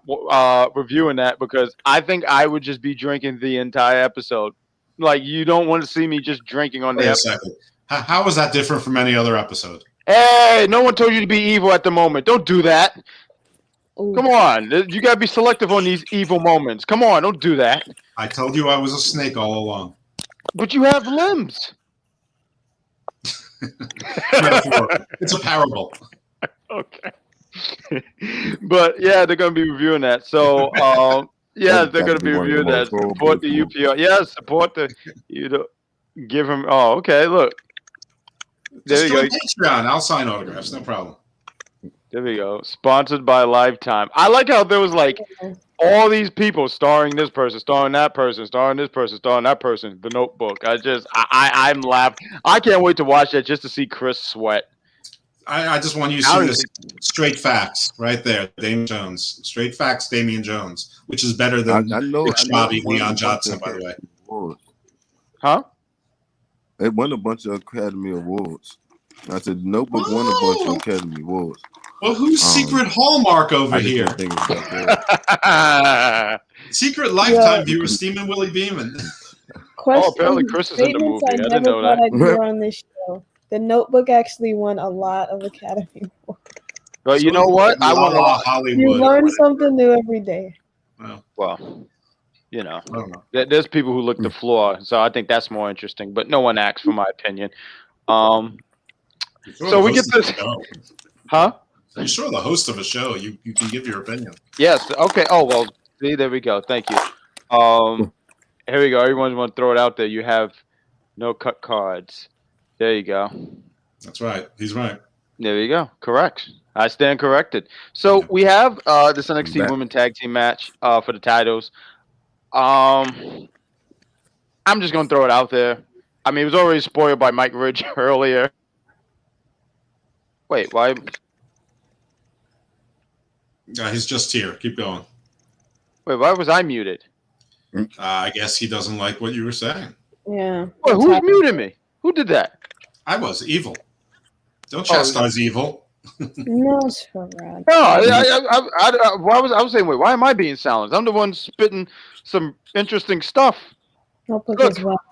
S1: reviewing that because I think I would just be drinking the entire episode. Like, you don't want to see me just drinking on the episode.
S2: Second. How is that different from any other episode?
S1: Hey, no one told you to be evil at the moment. Don't do that.
S3: Ooh.
S1: Come on. You got to be selective on these evil moments. Come on, don't do that.
S2: I told you I was a snake all along.
S1: But you have limbs.
S2: It's a parable.
S1: Okay. But yeah, they're going to be reviewing that. So, they're going to be reviewing that. Support the UPR. Yeah, support the, give him. Oh, okay. Look. There
S2: Just
S1: you
S2: do
S1: go.
S2: a Patreon. I'll sign autographs. No problem.
S1: There we go. Sponsored by Lifetime. I like how there was like all these people starring this person, starring that person, starring this person, starring that person. The Notebook. I'm laughing. I can't wait to watch that just to see Chris sweat.
S2: I just want you to see this straight facts right there. Damian Jones. Straight facts, Damian Jones, which is better than Bobby Leon Johnson, by the way.
S4: Awards.
S1: Huh?
S4: It won a bunch of Academy Awards. I said Notebook won a bunch of Academy Awards.
S2: Well, who's Secret Hallmark over here? Secret Lifetime viewer, Steamin' Willie Beeman.
S1: Apparently Chris is in the movie. I didn't know that.
S3: I'd hear on this show. The Notebook actually won a lot of Academy Awards.
S1: But you know what? I want to
S2: Hollywood.
S3: You learn something new every day.
S1: Well, there's people who look the floor, so I think that's more interesting. But no one acts, for my opinion. So we get this, huh?
S2: You're sure the host of a show. You can give your opinion.
S1: Yes. Okay. Oh well. See, there we go. Thank you. Here we go. Everyone's want to throw it out there. You have no cut cards. There you go.
S2: That's right. He's right.
S1: There you go. Correct. I stand corrected. So we have this NXT
S4: Back.
S1: Women Tag Team match for the titles. I'm just gonna throw it out there. I mean, it was already spoiled by Mike Ridge earlier. Wait, why?
S2: He's just here. Keep going.
S1: Wait, why was I muted?
S2: I guess he doesn't like what you were saying.
S3: Yeah.
S1: Wait, who's muted me? Who did that?
S2: I was evil. Don't chastise evil.
S3: Nosferatu.
S1: No, I was saying, wait, why am I being silenced? I'm the one spitting some interesting stuff.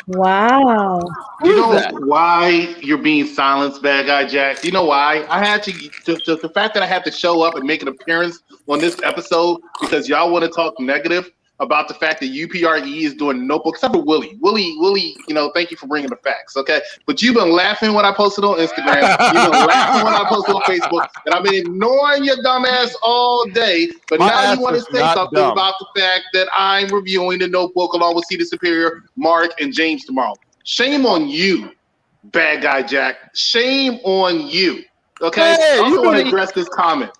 S3: Wow.
S9: You know why you're being silenced, Bad Guy Jack? You know why? I had to the fact that I had to show up and make an appearance on this episode because y'all want to talk negative about the fact that UPRE is doing Notebook, except for Willie. Willie, thank you for bringing the facts, okay? But you've been laughing when I posted on Instagram. You've been laughing when I posted on Facebook. And I've been ignoring your dumb ass all day. But now you want to say something about the fact that I'm reviewing the Notebook along with Cedar Superior, Mark, and James tomorrow. Shame on you, Bad Guy Jack. Shame on you, okay?
S1: Hey,
S9: I also want to address this comment.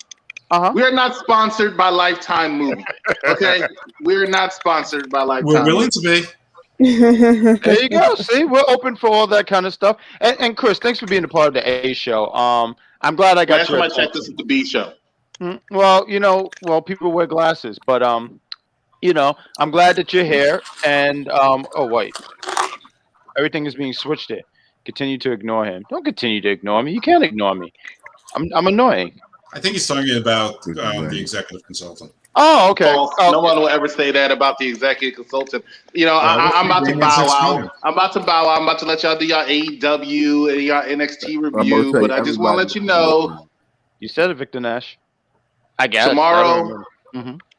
S1: We
S9: are not sponsored by Lifetime Movie. Okay, we're not sponsored by Lifetime.
S2: We're willing to be.
S1: There you go. See, we're open for all that kind of stuff. And Chris, thanks for being a part of the A show. I'm glad I got
S9: Last time I checked, this is the B show.
S1: Well, people wear glasses, but I'm glad that you're here. And oh wait, everything is being switched here. Continue to ignore him. Don't continue to ignore me. You can't ignore me. I'm annoying.
S2: I think he's talking about the executive consultant.
S1: Oh, okay.
S9: No one will ever say that about the executive consultant. I'm about to bow out. I'm about to let y'all do your AEW and your NXT review, but I just want to let you know.
S1: You said it, Victor Nash. I guess
S9: tomorrow.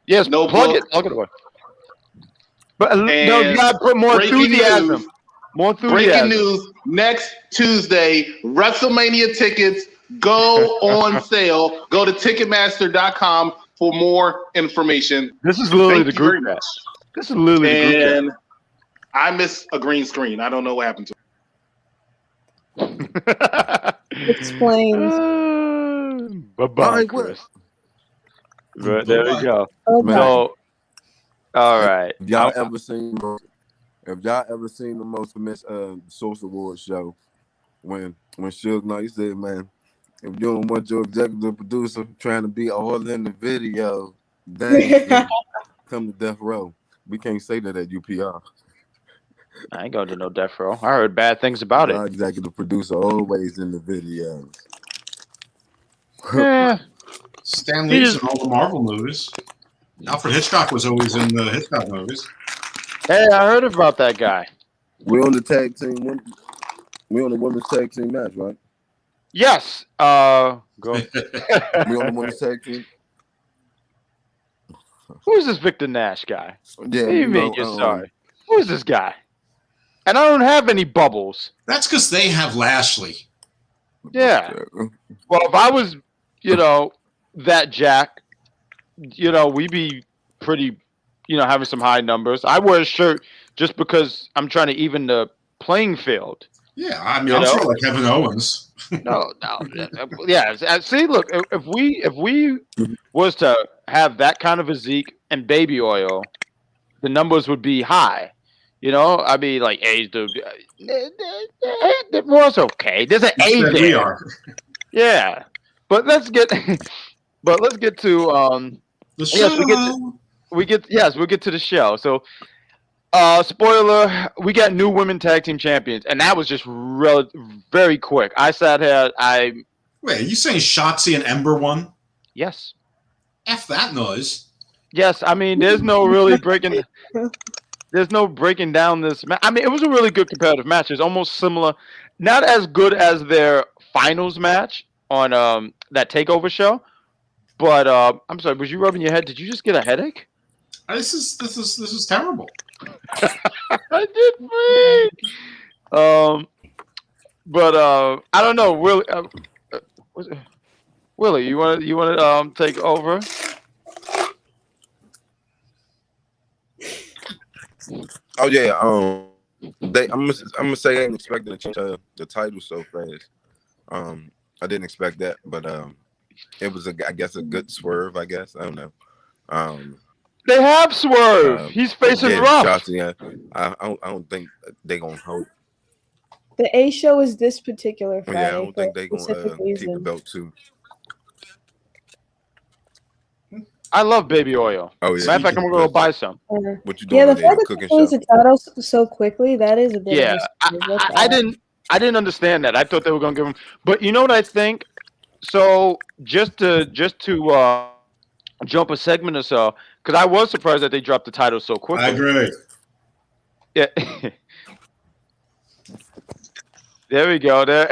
S1: Yes, plug it away. But no, you gotta put more enthusiasm. More enthusiasm.
S9: Breaking news: next Tuesday, WrestleMania tickets go on sale. Go to Ticketmaster.com for more information.
S1: This is literally the group chat. This is literally the group chat.
S9: I miss a green screen. I don't know what happened to
S3: it. Explains.
S1: Bye-bye, Chris. Right, there we go. Okay. So, all right.
S4: If y'all ever seen the most famous Source Awards show, when Suge Knight said, man, if you don't want your executive producer trying to be all in the video, dang, come to Death Row. We can't say that at UPR.
S1: I ain't going to no Death Row. I heard bad things about it.
S4: Our executive producer always in the videos.
S1: Yeah.
S2: Stan Lee's in all the Marvel movies. Alfred Hitchcock was always in the Hitchcock movies.
S1: Hey, I heard about that guy.
S4: We're on the tag team. We're on the women's tag team match, right?
S1: Yes. Go.
S4: We're on the women's tag team.
S1: Who is this Victor Nash guy?
S4: Yeah,
S1: what do you mean you're sorry? Who is this guy? And I don't have any bubbles.
S2: That's because they have Lashley.
S1: Yeah. Well, if I was, that Jack, we'd be pretty, having some high numbers. I wear a shirt just because I'm trying to even the playing field.
S2: Yeah, I mean, I'm sure like Kevin Owens.
S1: No. Yeah. See, look, if we was to have that kind of physique and baby oil, the numbers would be high. I'd be like, hey, dude, it was okay. There's an A there.
S2: We are.
S1: Yeah, but let's get to
S2: the show.
S1: We'll get to the show. So, spoiler: we got new women tag team champions, and that was just very quick. I sat here.
S2: Wait, are you saying Shotzi and Ember won?
S1: Yes.
S2: F that noise.
S1: Yes, I mean, there's no really breaking. There's no breaking down this match. I mean, it was a really good competitive match. It's almost similar, not as good as their finals match on that Takeover show. But I'm sorry, was you rubbing your head? Did you just get a headache?
S2: This is terrible.
S1: I did freak. But I don't know. Willie, you want to take over?
S4: Oh yeah, I'm gonna say I ain't expecting to change the title so fast. I didn't expect that, but it was I guess a good swerve. I guess I don't know.
S1: They have Swerve. He's facing
S4: yeah,
S1: rough.
S4: Shotzi, I don't think they're gonna hold.
S3: The A show is this particular Friday.
S4: Yeah, I don't think they're
S3: for a
S4: gonna
S3: specific
S4: keep the
S3: reason.
S4: belt too.
S1: I love baby oil.
S4: Oh yeah.
S1: Matter of fact, I'm gonna go buy some.
S4: What you doing
S3: Yeah, the
S4: today?
S3: fact
S4: The
S3: that
S4: cooking
S3: they lose
S4: show.
S3: the titles so quickly, that is a bit
S1: Yeah,
S3: of a surprise.
S1: I didn't understand that. I thought they were gonna give him, but you know what I think? So just to jump a segment or so, because I was surprised that they dropped the title so quickly.
S2: I agree.
S1: Yeah. There we go. There.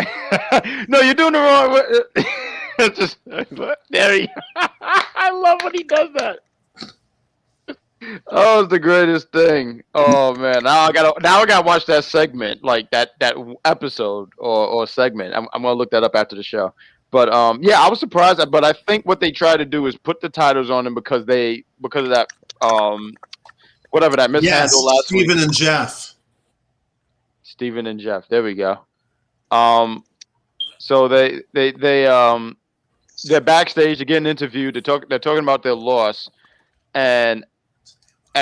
S1: No, you're doing the wrong way. Just there. I love when he does that. Oh, it's the greatest thing. Oh man, now I gotta watch that segment, like that episode or segment. I'm gonna look that up after the show. But yeah, I was surprised. But I think what they try to do is put the titles on them because of that whatever that mishandle last
S2: Steven
S1: week.
S2: and Jeff.
S1: Steven and Jeff. There we go. So they're backstage. They're getting interviewed. They're talking about their loss, and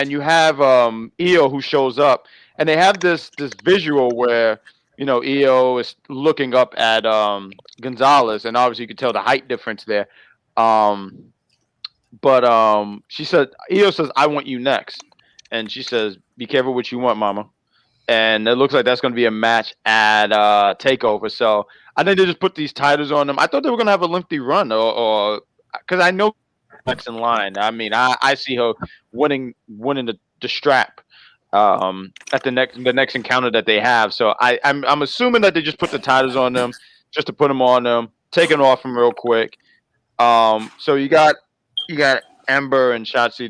S1: you have Io who shows up, and they have this visual where Io is looking up at Gonzalez, and obviously you can tell the height difference there. But she said, Io says, "I want you next," and she says, "Be careful what you want, Mama." And it looks like that's going to be a match at Takeover. So I think they just put these titles on them. I thought they were going to have a lengthy run, or because I know next in line. I mean, I see her winning the strap at the next encounter that they have. So I'm assuming that they just put the titles on them just to put them on them, take it off them real quick. So you got Ember and Shotzi.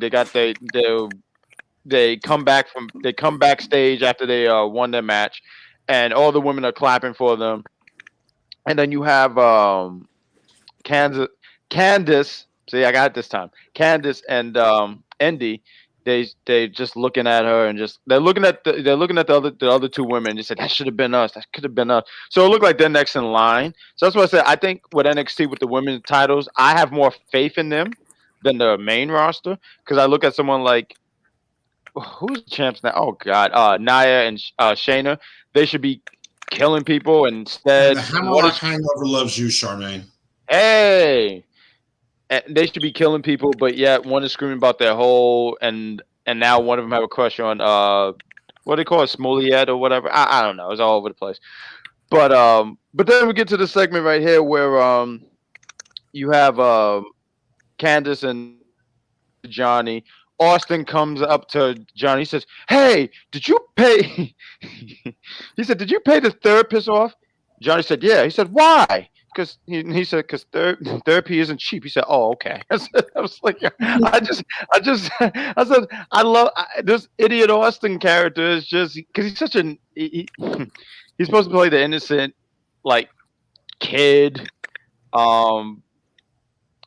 S1: They come backstage after they won their match, and all the women are clapping for them. And then you have Candice. See, I got it this time. Candice and Indy. They just looking at her and they're looking at the other two women. And just said that should have been us. That could have been us. So it looked like they're next in line. So that's what I said. I think with NXT with the women's titles, I have more faith in them than the main roster because I look at someone like. Who's the champs now? Oh God, Nia and Shayna. They should be killing people instead.
S2: And the Hammerlock Hangover loves you, Charmaine.
S1: Hey, and they should be killing people, but yet one is screaming about their whole and now one of them have a crush on what do they call it, Smollett or whatever. I don't know. It's all over the place. But then we get to the segment right here where you have Candice and Johnny. Austin comes up to Johnny. He says, "Hey, did you pay?" He said, "Did you pay the therapist off?" Johnny said, "Yeah." He said, "Why?" Because he said, "Because therapy isn't cheap." He said, "Oh, okay." I was like, I said, I love this idiot Austin character. Is just because he's such an he's supposed to play the innocent like kid.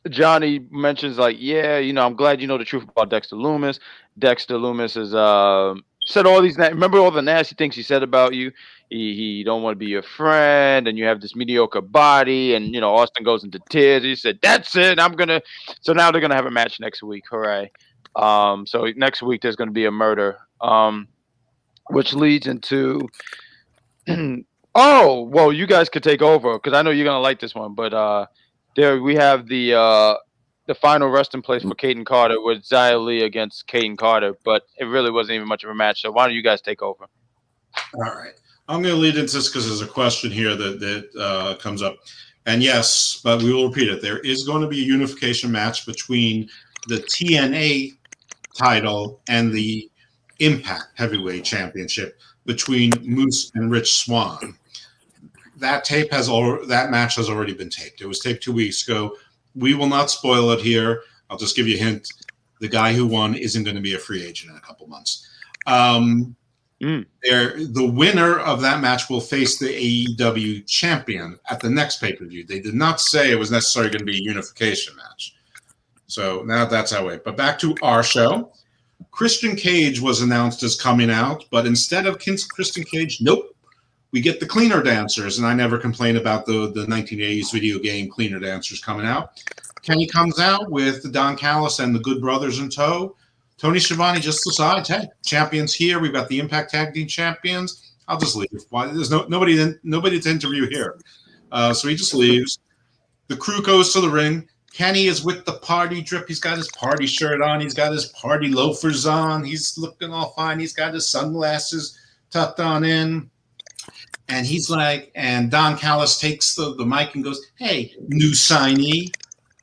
S1: Johnny mentions like, yeah, I'm glad you know the truth about Dexter Lumis. Dexter Lumis has said all these. Remember all the nasty things he said about you. He don't want to be your friend, and you have this mediocre body. And Austin goes into tears. He said, "That's it. I'm gonna." So now they're gonna have a match next week. Hooray! So next week there's gonna be a murder. Which leads into. Oh well, you guys could take over because I know you're gonna like this one, but there we have the final resting place for Kaden Carter with Xia Li against Kaden Carter, but it really wasn't even much of a match. So why don't you guys take over?
S2: All right. I'm going to lead into this because there's a question here that comes up. And yes, but we will repeat it. There is going to be a unification match between the TNA title and the Impact Heavyweight Championship between Moose and Rich Swann. That match has already been taped. It was taped 2 weeks ago. We will not spoil it here. I'll just give you a hint. The guy who won isn't going to be a free agent in a couple months. The winner of that match will face the AEW champion at the next pay-per-view. They did not say it was necessarily going to be a unification match. So now that's our way. But back to our show. Christian Cage was announced as coming out, but instead of Christian Cage, nope. we get the cleaner dancers, and I never complain about the 1980s video game cleaner dancers coming out. Kenny comes out with Don Callis and the Good Brothers in tow. Tony Schiavone just decides, hey, champions here. We've got the Impact Tag Team champions. I'll just leave. Why? There's nobody to interview here. So he just leaves. The crew goes to the ring. Kenny is with the party drip. He's got his party shirt on. He's got his party loafers on. He's looking all fine. He's got his sunglasses tucked on in. And he's like, and Don Callis takes the mic and goes, hey, new signee.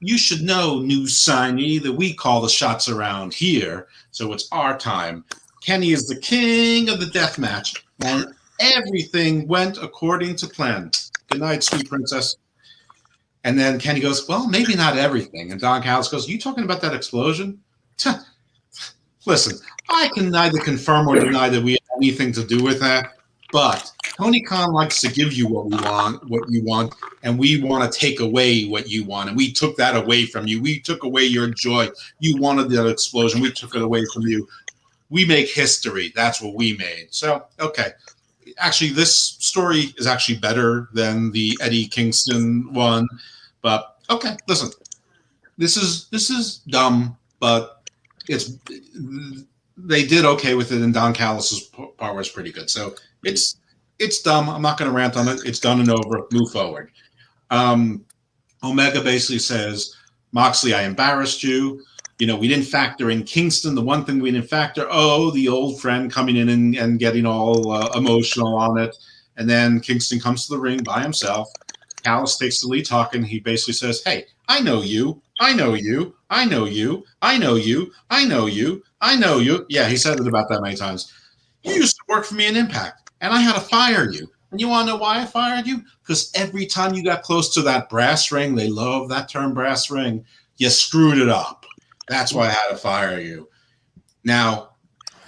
S2: You should know, new signee, that we call the shots around here. So it's our time. Kenny is the king of the death match. And everything went according to plan. Good night, sweet princess. And then Kenny goes, well, maybe not everything. And Don Callis goes, you talking about that explosion? Listen, I can neither confirm or deny that we have anything to do with that. But Tony Khan likes to give you what you want, and we want to take away what you want. And we took that away from you. We took away your joy. You wanted that explosion. We took it away from you. We make history. That's what we made. So, okay. Actually, this story is actually better than the Eddie Kingston one. But, okay, listen. This is dumb, but they did okay with it, and Don Callis' part was pretty good. So, it's dumb. I'm not going to rant on it. It's done and over. Move forward. Omega basically says, Moxley, I embarrassed you. You know, we didn't factor in Kingston. The one thing we didn't factor, the old friend coming in and getting all emotional on it. And then Kingston comes to the ring by himself. Callis takes the lead talking. He basically says, hey, I know you. I know you. I know you. I know you. I know you. I know you. Yeah, he said it about that many times. You used to work for me in Impact, and I had to fire you. And you want to know why I fired you? Because every time you got close to that brass ring, they love that term, brass ring, you screwed it up. That's why I had to fire you. Now,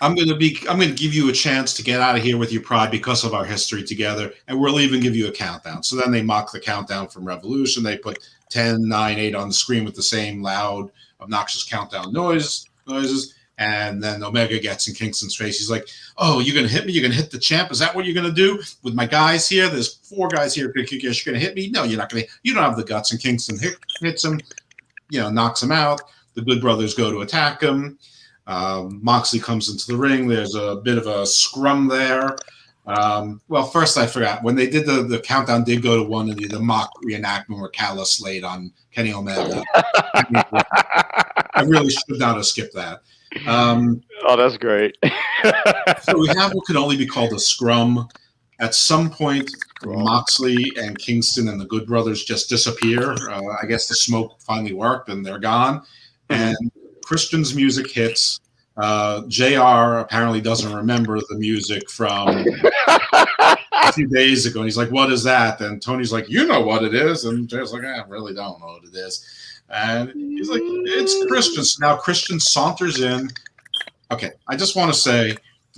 S2: I'm going to give you a chance to get out of here with your pride because of our history together, and we'll even give you a countdown. So then they mock the countdown from Revolution. They put 10, 9, 8 on the screen with the same loud, obnoxious countdown noises. And then Omega gets in Kingston's face. He's like, oh, you're going to hit me? You're going to hit the champ? Is that what you're going to do with my guys here? There's 4 guys here. You're going to hit me? No, you're not going to. You don't have the guts. And Kingston hits him, knocks him out. The Good Brothers go to attack him. Moxley comes into the ring. There's a bit of a scrum there. Well, first I forgot. When they did the countdown, did go to one of the mock reenactment where Callis laid on Kenny Omega. I really should not have skipped that.
S1: That's great.
S2: So we have what could only be called a scrum. At some point, Moxley and Kingston and the Good Brothers just disappear. I guess the smoke finally worked and they're gone. And Christian's music hits. JR apparently doesn't remember the music from a few days ago. And he's like, what is that? And Tony's like, you know what it is. And JR's like, I really don't know what it is. And he's like, it's Christian. So now Christian saunters in. Okay, I just want to say,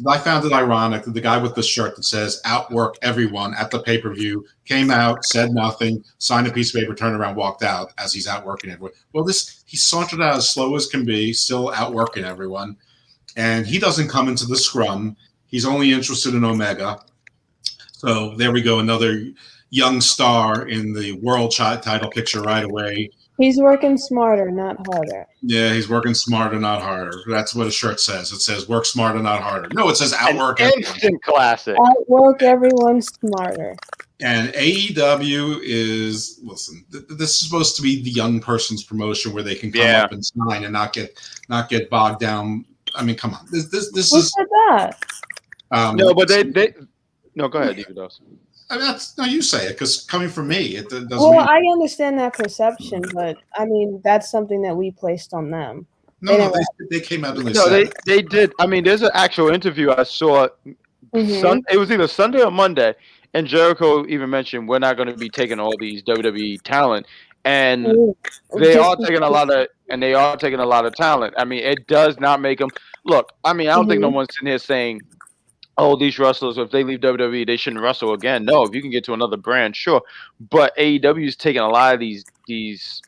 S2: I found it ironic that the guy with the shirt that says outwork everyone at the pay-per-view came out, said nothing, signed a piece of paper, turned around, walked out as he's outworking everyone. Well, he sauntered out as slow as can be, still outworking everyone. And he doesn't come into the scrum. He's only interested in Omega. So there we go, another young star in the world title picture right away.
S3: He's working smarter, not harder.
S2: Yeah, he's working smarter, not harder. That's what his shirt says. It says work smarter, not harder. No, it says outwork everyone.
S1: Instant classic.
S3: Outwork everyone smarter.
S2: And AEW is, listen, this is supposed to be the young person's promotion where they can come up and sign and not get bogged down. I mean, come on. This
S3: Who
S2: is
S3: said that?
S1: No, but they no, go ahead, David.
S2: I mean, you say it because coming from me, it doesn't.
S3: Well, I understand that perception, but I mean that's something that we placed on them.
S2: No, they came out and they said
S1: they did. I mean, there's an actual interview I saw. It was either Sunday or Monday, and Jericho even mentioned we're not going to be taking all these WWE talent, and they are taking a lot of talent. I mean, it does not make them look. I mean, I don't think no one's sitting here saying, oh, these wrestlers, if they leave WWE, they shouldn't wrestle again. No, if you can get to another brand, sure. But AEW is taking a lot of these.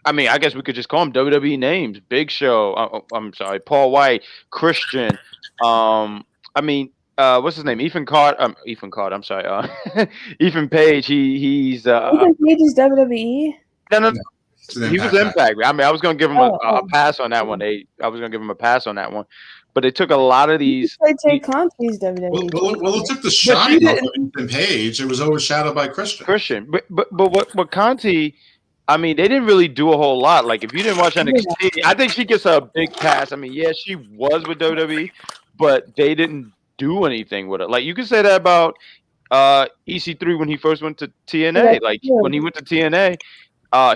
S1: I mean, I guess we could just call them WWE names. Big Show. I'm sorry, Paul White, Christian. what's his name? Ethan Card. Ethan Card. I'm sorry. Ethan Page. He's
S3: Ethan Page is WWE.
S1: no,
S2: It's an
S1: he was
S2: Impact
S1: Impact. I mean, I was gonna give him a pass on that one. I was gonna give him a pass on that one, but they took a lot of these.
S3: Tay Conti's WWE.
S2: Well, it took the shine off of Ethan Page. It was overshadowed by Christian.
S1: But what Conti, I mean, they didn't really do a whole lot. Like, if you didn't watch NXT, I think she gets a big pass. I mean, yeah, she was with WWE, but they didn't do anything with it. Like, you could say that about EC3 when he first went to TNA. Like, when he went to TNA,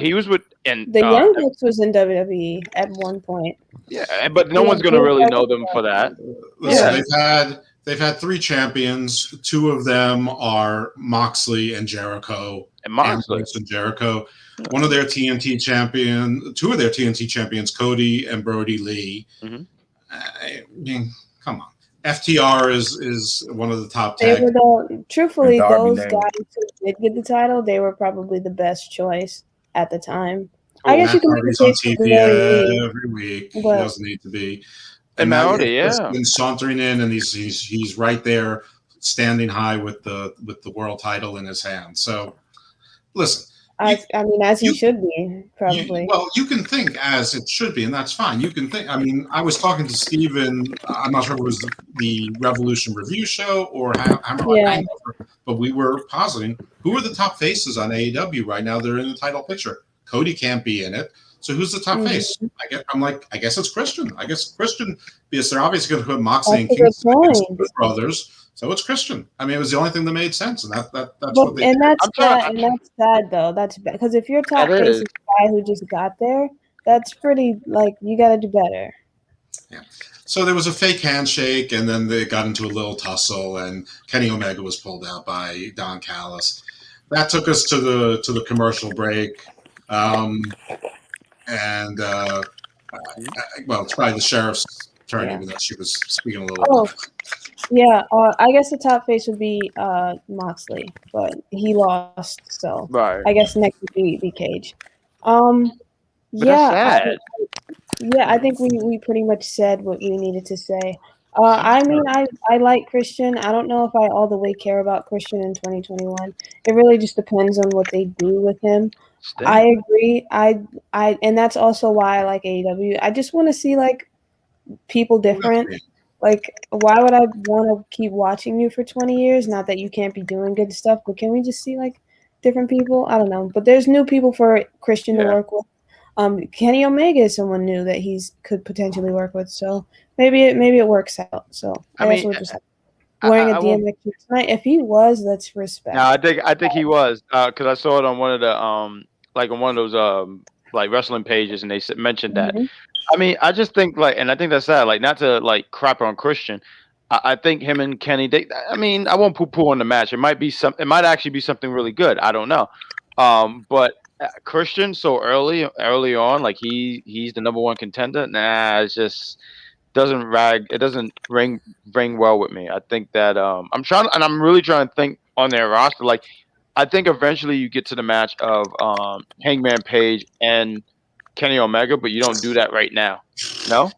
S1: he was with
S3: the Young Bucks was in WWE at one point.
S1: Yeah, but no one's gonna really know them for that.
S2: Listen, they've had 3 champions. 2 of them are Moxley and Jericho. And Jericho. One of their TNT champion, 2 of their TNT champions, Cody and Brody Lee.
S1: Mm-hmm.
S2: I mean, come on. FTR is one of the top
S3: They
S2: 10.
S3: were truthfully, those guys who did get the title, they were probably the best choice at the time. I guess you can
S2: Hardy's on TV every week. He doesn't need to be. And Matt has been sauntering in, and he's right there, standing high with the world title in his hand. So, listen.
S3: I mean, as he should be, probably.
S2: You can think as it should be, and that's fine. You can think. I mean, I was talking to Steven. I'm not sure if it was the Revolution Review show or Hangover, but we were positing who are the top faces on AEW right now. They're in the title picture. Cody can't be in it. So who's the top face? I guess it's Christian. I guess Christian, because they're obviously going to put Moxley and Kingston against the brothers. So it's Christian. I mean, it was the only thing that made sense, and that's what they.
S3: And that's sad though. That's bad because if your top face is the guy who just got there, that's pretty you got to do better.
S2: Yeah. So there was a fake handshake, and then they got into a little tussle, and Kenny Omega was pulled out by Don Callis. That took us to the commercial break. Well, it's probably the sheriff's attorney, even though she was speaking a little.
S3: Yeah, I guess the top face would be Moxley, but he lost, so I guess next would be Cage.
S1: That's sad.
S3: I think we pretty much said what we needed to say. I mean, I like Christian. I don't know if I all the way care about Christian in 2021. It really just depends on what they do with him. I agree. And that's also why I like AEW. I just want to see people different. Why would I want to keep watching you for 20 years? Not that you can't be doing good stuff, but can we just see different people? I don't know. But there's new people for Christian to work with. Kenny Omega is someone new that could potentially work with. So maybe it works out. So I guess we'll just wearing a DMX tonight. If he was, let's respect.
S1: No, I think he was because I saw it on one of the on one of those wrestling pages, and they mentioned that.
S3: Mm-hmm.
S1: I mean, I just think and I think that's sad. Not to crap on Christian. I think him and Kenny. I won't poo-poo on the match. It might be It might actually be something really good. I don't know. But Christian so early on, he's the number one contender. Nah, it just doesn't ring well with me. I think that I'm really trying to think on their roster. I think eventually you get to the match of Hangman Page and Kenny Omega, but you don't do that right now. No?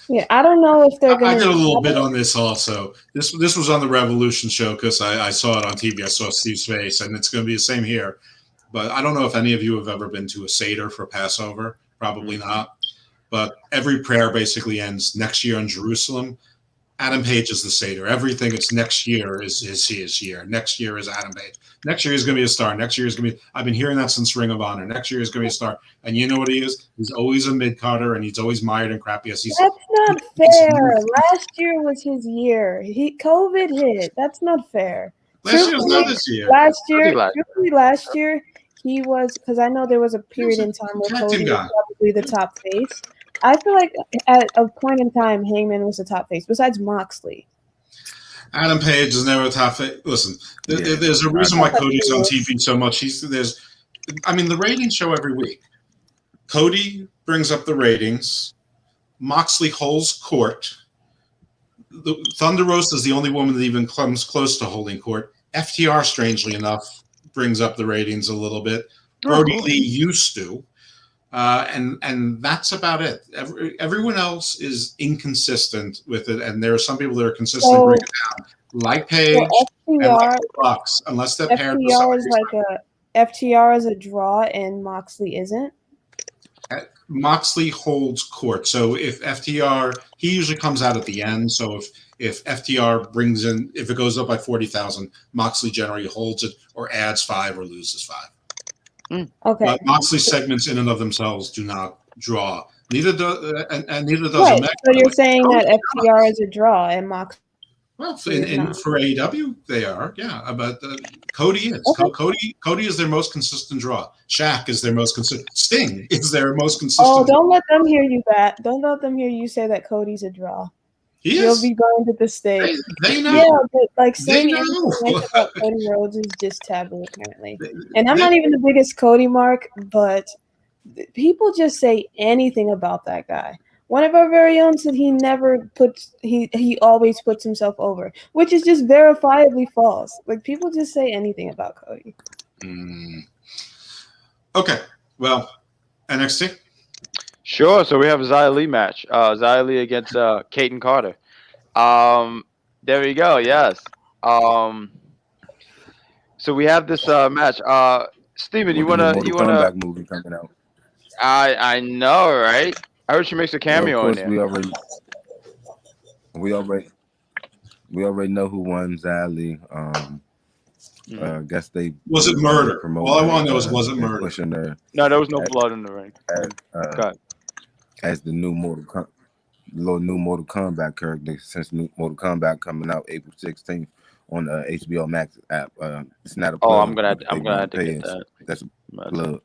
S3: Yeah, I don't know if they're going to.
S2: I did a little bit on this also. This was on the Revolution show because I saw it on TV. I saw Steve's face, and it's going to be the same here. But I don't know if any of you have ever been to a Seder for Passover. Probably not. But every prayer basically ends next year in Jerusalem. Adam Page is the Seder. Everything it's next year is his year. Next year is Adam Page. Next year he's going to be a star. Next year is going to be – I've been hearing that since Ring of Honor. Next year is going to be a star. And you know what he is? He's always a mid-carder, and he's always mired and crappy. That's
S3: not fair. Last year was his year. COVID hit. That's not fair.
S2: Last year was not this year.
S3: Last year he was – because I know there was a period in time where Cody was probably the top face. I feel like at a point in time, Hangman was the top face, besides Moxley.
S2: Adam Page is never a top face. Listen, there's a reason why Cody's on TV so much. The ratings show every week. Cody brings up the ratings. Moxley holds court. Thunder Rosa is the only woman that even comes close to holding court. FTR, strangely enough, brings up the ratings a little bit. Brody Lee used to. And that's about it. Everyone else is inconsistent with it, and there are some people that are consistently bringing it down. like Paige and like the Bucks, unless they're paired with
S3: FTR
S2: somebody.
S3: is like FTR is a draw and Moxley isn't.
S2: Moxley holds court. So if FTR, he usually comes out at the end. So if FTR brings in, if it goes up by 40,000, Moxley generally holds it or adds 5 or loses 5.
S3: Okay.
S2: But Moxley segments in and of themselves do not draw. Neither does and neither does
S3: Right.
S2: Omega.
S3: So you're saying that FTR is a draw and Moxley.
S2: Well, for AEW, they are, yeah. But Cody is. Okay. Cody is their most consistent draw. Shaq is their most consistent. Sting is their most consistent.
S3: Oh, don't let them hear you, Bat. Don't let them hear you say that Cody's a draw. You'll be going to the stake.
S2: They know.
S3: Yeah, but like saying anything about Cody Rhodes is just taboo apparently. And I'm not even the biggest Cody mark, but people just say anything about that guy. One of our very own said he never puts he always puts himself over, which is just verifiably false. Like people just say anything about Cody.
S2: Okay, well, NXT.
S1: Sure. So we have a Xia Li match. Xia Li against Kaden Carter. There we go. Yes. So we have this match. Steven, you wanna
S4: comeback movie coming out.
S1: I know, right? I heard she makes a cameo in there.
S4: We already know who won Xia Li. I guess they
S2: was it murder? All I want to know is was it murder?
S1: No, there was no blood in the ring.
S4: As the new Mortal Kombat character, since new Mortal Kombat coming out April 16th on the HBO Max app. It's not a plug.
S1: Oh, I'm gonna have to get that.
S4: That's a plug.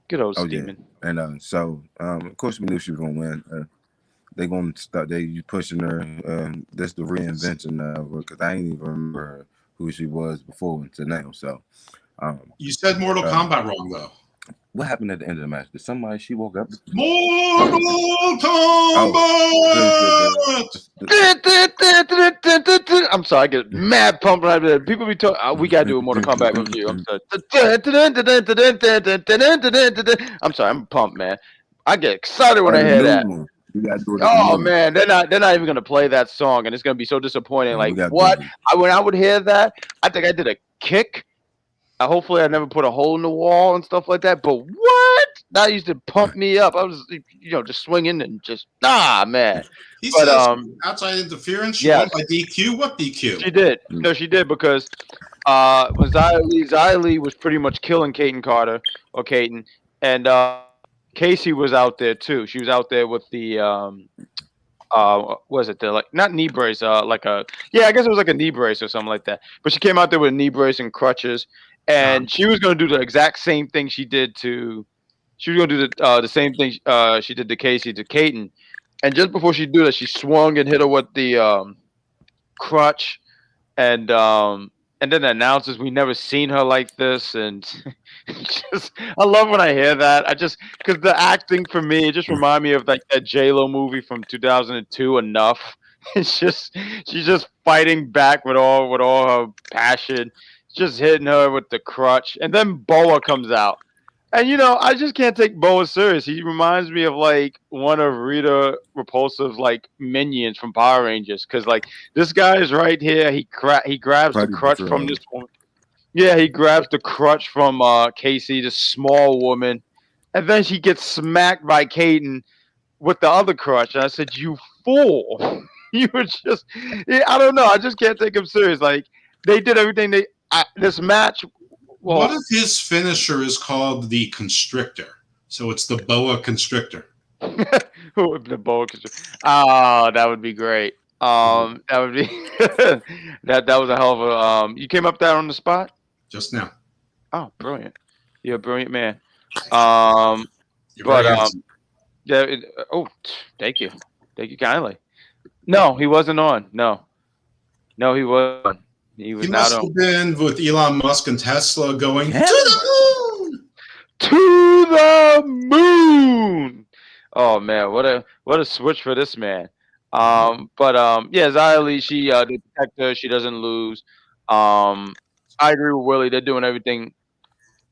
S1: Good old Steven.
S4: Yeah. And so of course we knew she was gonna win. They gonna start. They pushing her. This the reinvention of her because I ain't even remember who she was before until now. So
S2: you said Mortal Kombat wrong though.
S4: What happened at the end of the match? Did somebody she woke up?
S2: Mortal
S1: Kombat. I'm sorry, I get mad pumped right there. People be talking. We gotta do a Mortal Kombat review. I'm sorry, I'm pumped, man. I get excited when I hear that. Oh man, they're not even gonna play that song, and it's gonna be so disappointing. Like what? When I would hear that, I think I did a kick. Hopefully, I never put a hole in the wall and stuff like that. But what? That used to pump me up. I was, just swinging and just man.
S2: He said outside interference. She won by DQ. What DQ?
S1: She did. No, she did because when Xia Li was pretty much killing Kaden Carter or Kaden, and Casey was out there too. She was out there with the was it the not knee brace, I guess it was like a knee brace or something like that. But she came out there with a knee brace and crutches, and she was going to do the exact same thing she did to. She was going to do the same thing she did to Casey to Kaden, and just before she do that, she swung and hit her with the crutch, and then the announcers, we never seen her like this, and I love when I hear that. Because the acting for me, it just remind me of like that J-Lo movie from 2002. Enough. She's just fighting back with all her passion, just hitting her with the crutch, and then Boa comes out, and I just can't take Boa serious. He reminds me of like one of Rita Repulsive's like minions from Power Rangers, because like this guy is right here. He grabs the crutch from this woman. Yeah, he grabs the crutch from Casey, this small woman, and then she gets smacked by Kaden with the other crutch. And I said, "You fool! You were just—" I don't know. I just can't take him serious. Like they did everything. This match. Well,
S2: what if his finisher is called the Constrictor? So it's the Boa Constrictor.
S1: The Boa Constrictor. Oh, that would be great. That would be that was a hell of a. You came up there on the spot.
S2: Just now.
S1: Oh, brilliant! You're a brilliant man. Thank you kindly. No, he wasn't on. No, he wasn't. He was not on.
S2: He must have been with Elon Musk and Tesla going to the moon.
S1: To the moon. Oh man, what a switch for this man. Xia Li, she they protect her. She doesn't lose. I agree with Willie. They're doing everything.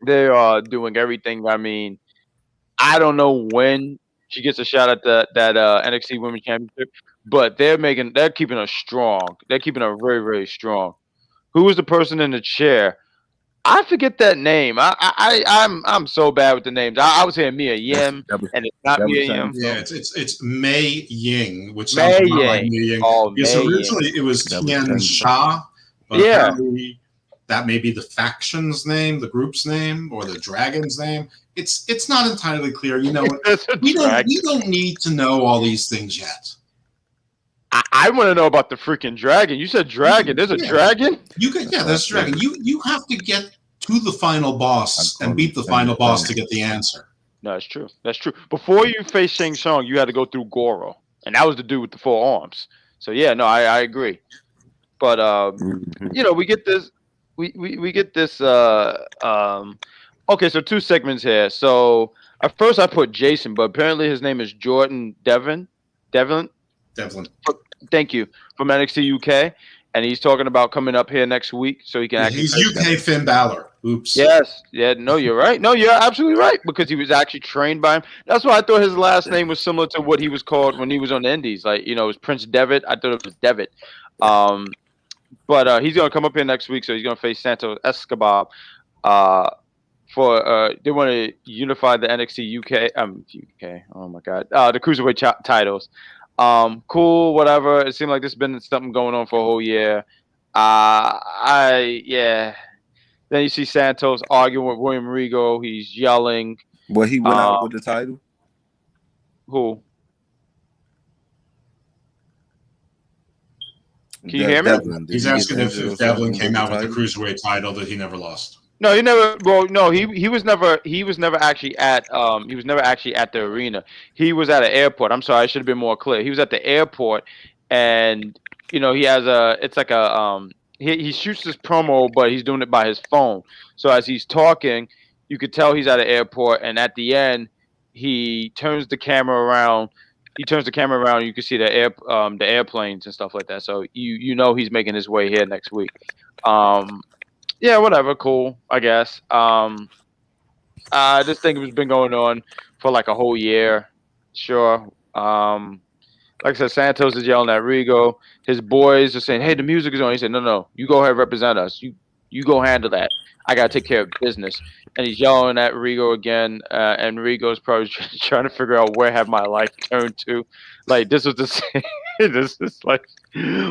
S1: They are doing everything. I mean, I don't know when she gets a shot at that NXT Women's Championship, but they're keeping her strong. They're keeping her very, very strong. Who was the person in the chair? I forget that name. I'm so bad with the names. I was saying Mia Yim, and it's not Mia Yim.
S2: Yeah, it's Mei Ying, which
S1: Mei
S2: sounds a lot like
S1: Ying.
S2: Mia Ying.
S1: Oh,
S2: Because
S1: Mei
S2: originally
S1: Ying.
S2: it was
S4: That was
S2: Tian
S4: Tian
S2: Sha, but
S1: Yeah.
S2: apparently that may be the faction's name, the group's name, or the dragon's name. It's not entirely clear. You know,
S1: It's a
S2: we
S1: dragon.
S2: don't need to know all these things yet.
S1: I want to know about the freaking dragon. You said dragon. There's a
S2: Yeah.
S1: dragon?
S2: That's dragon. You have to get to the final boss and beat the final boss to get the answer.
S1: No, that's true. That's true. Before you face Shang Tsung, you had to go through Goro, and that was the dude with the 4 arms. So yeah, no, I agree. But you know, we get this. We get this. Okay, so 2 segments here. So at first I put Jason, but apparently his name is Jordan Devlin. Thank you, from NXT UK, and he's talking about coming up here next week, so he can actually.
S2: He's UK Finn Balor. Oops.
S1: Yes. Yeah. No, you're right. No, you're absolutely right, because he was actually trained by him. That's why I thought his last name was similar to what he was called when he was on the Indies. Like, you know, it was Prince Devitt. I thought it was Devitt. But he's gonna come up here next week, so he's gonna face Santos Escobar. For they want to unify the NXT UK. UK. Oh my God. The cruiserweight titles. Cool, whatever. It seemed like there's been something going on for a whole year. Yeah. Then you see Santos arguing with William Regal. He's yelling.
S4: Well, he went out with the title.
S1: Who? Can you hear me?
S4: Devlin.
S2: He's asking if Devlin came out with the cruiserweight title that he never lost.
S1: No, he never. Well, no, he was never actually at the arena. He was at an airport. I'm sorry, I should have been more clear. He was at the airport, and you know, he has he shoots this promo, but he's doing it by his phone. So as he's talking, you could tell he's at an airport, and at the end, he turns the camera around. You can see the airplanes and stuff like that. So you know he's making his way here next week. Yeah, whatever, cool, I guess. This thing has been going on for like a whole year. Sure. Like I said, Santos is yelling at Rigo. His boys are saying, "Hey, the music is on." He said, "No, you go ahead, represent us. You go handle that. I gotta take care of business." And he's yelling at Rigo again, and Rigo's probably trying to figure out where have my life turned to. Like, this was the same. This is like,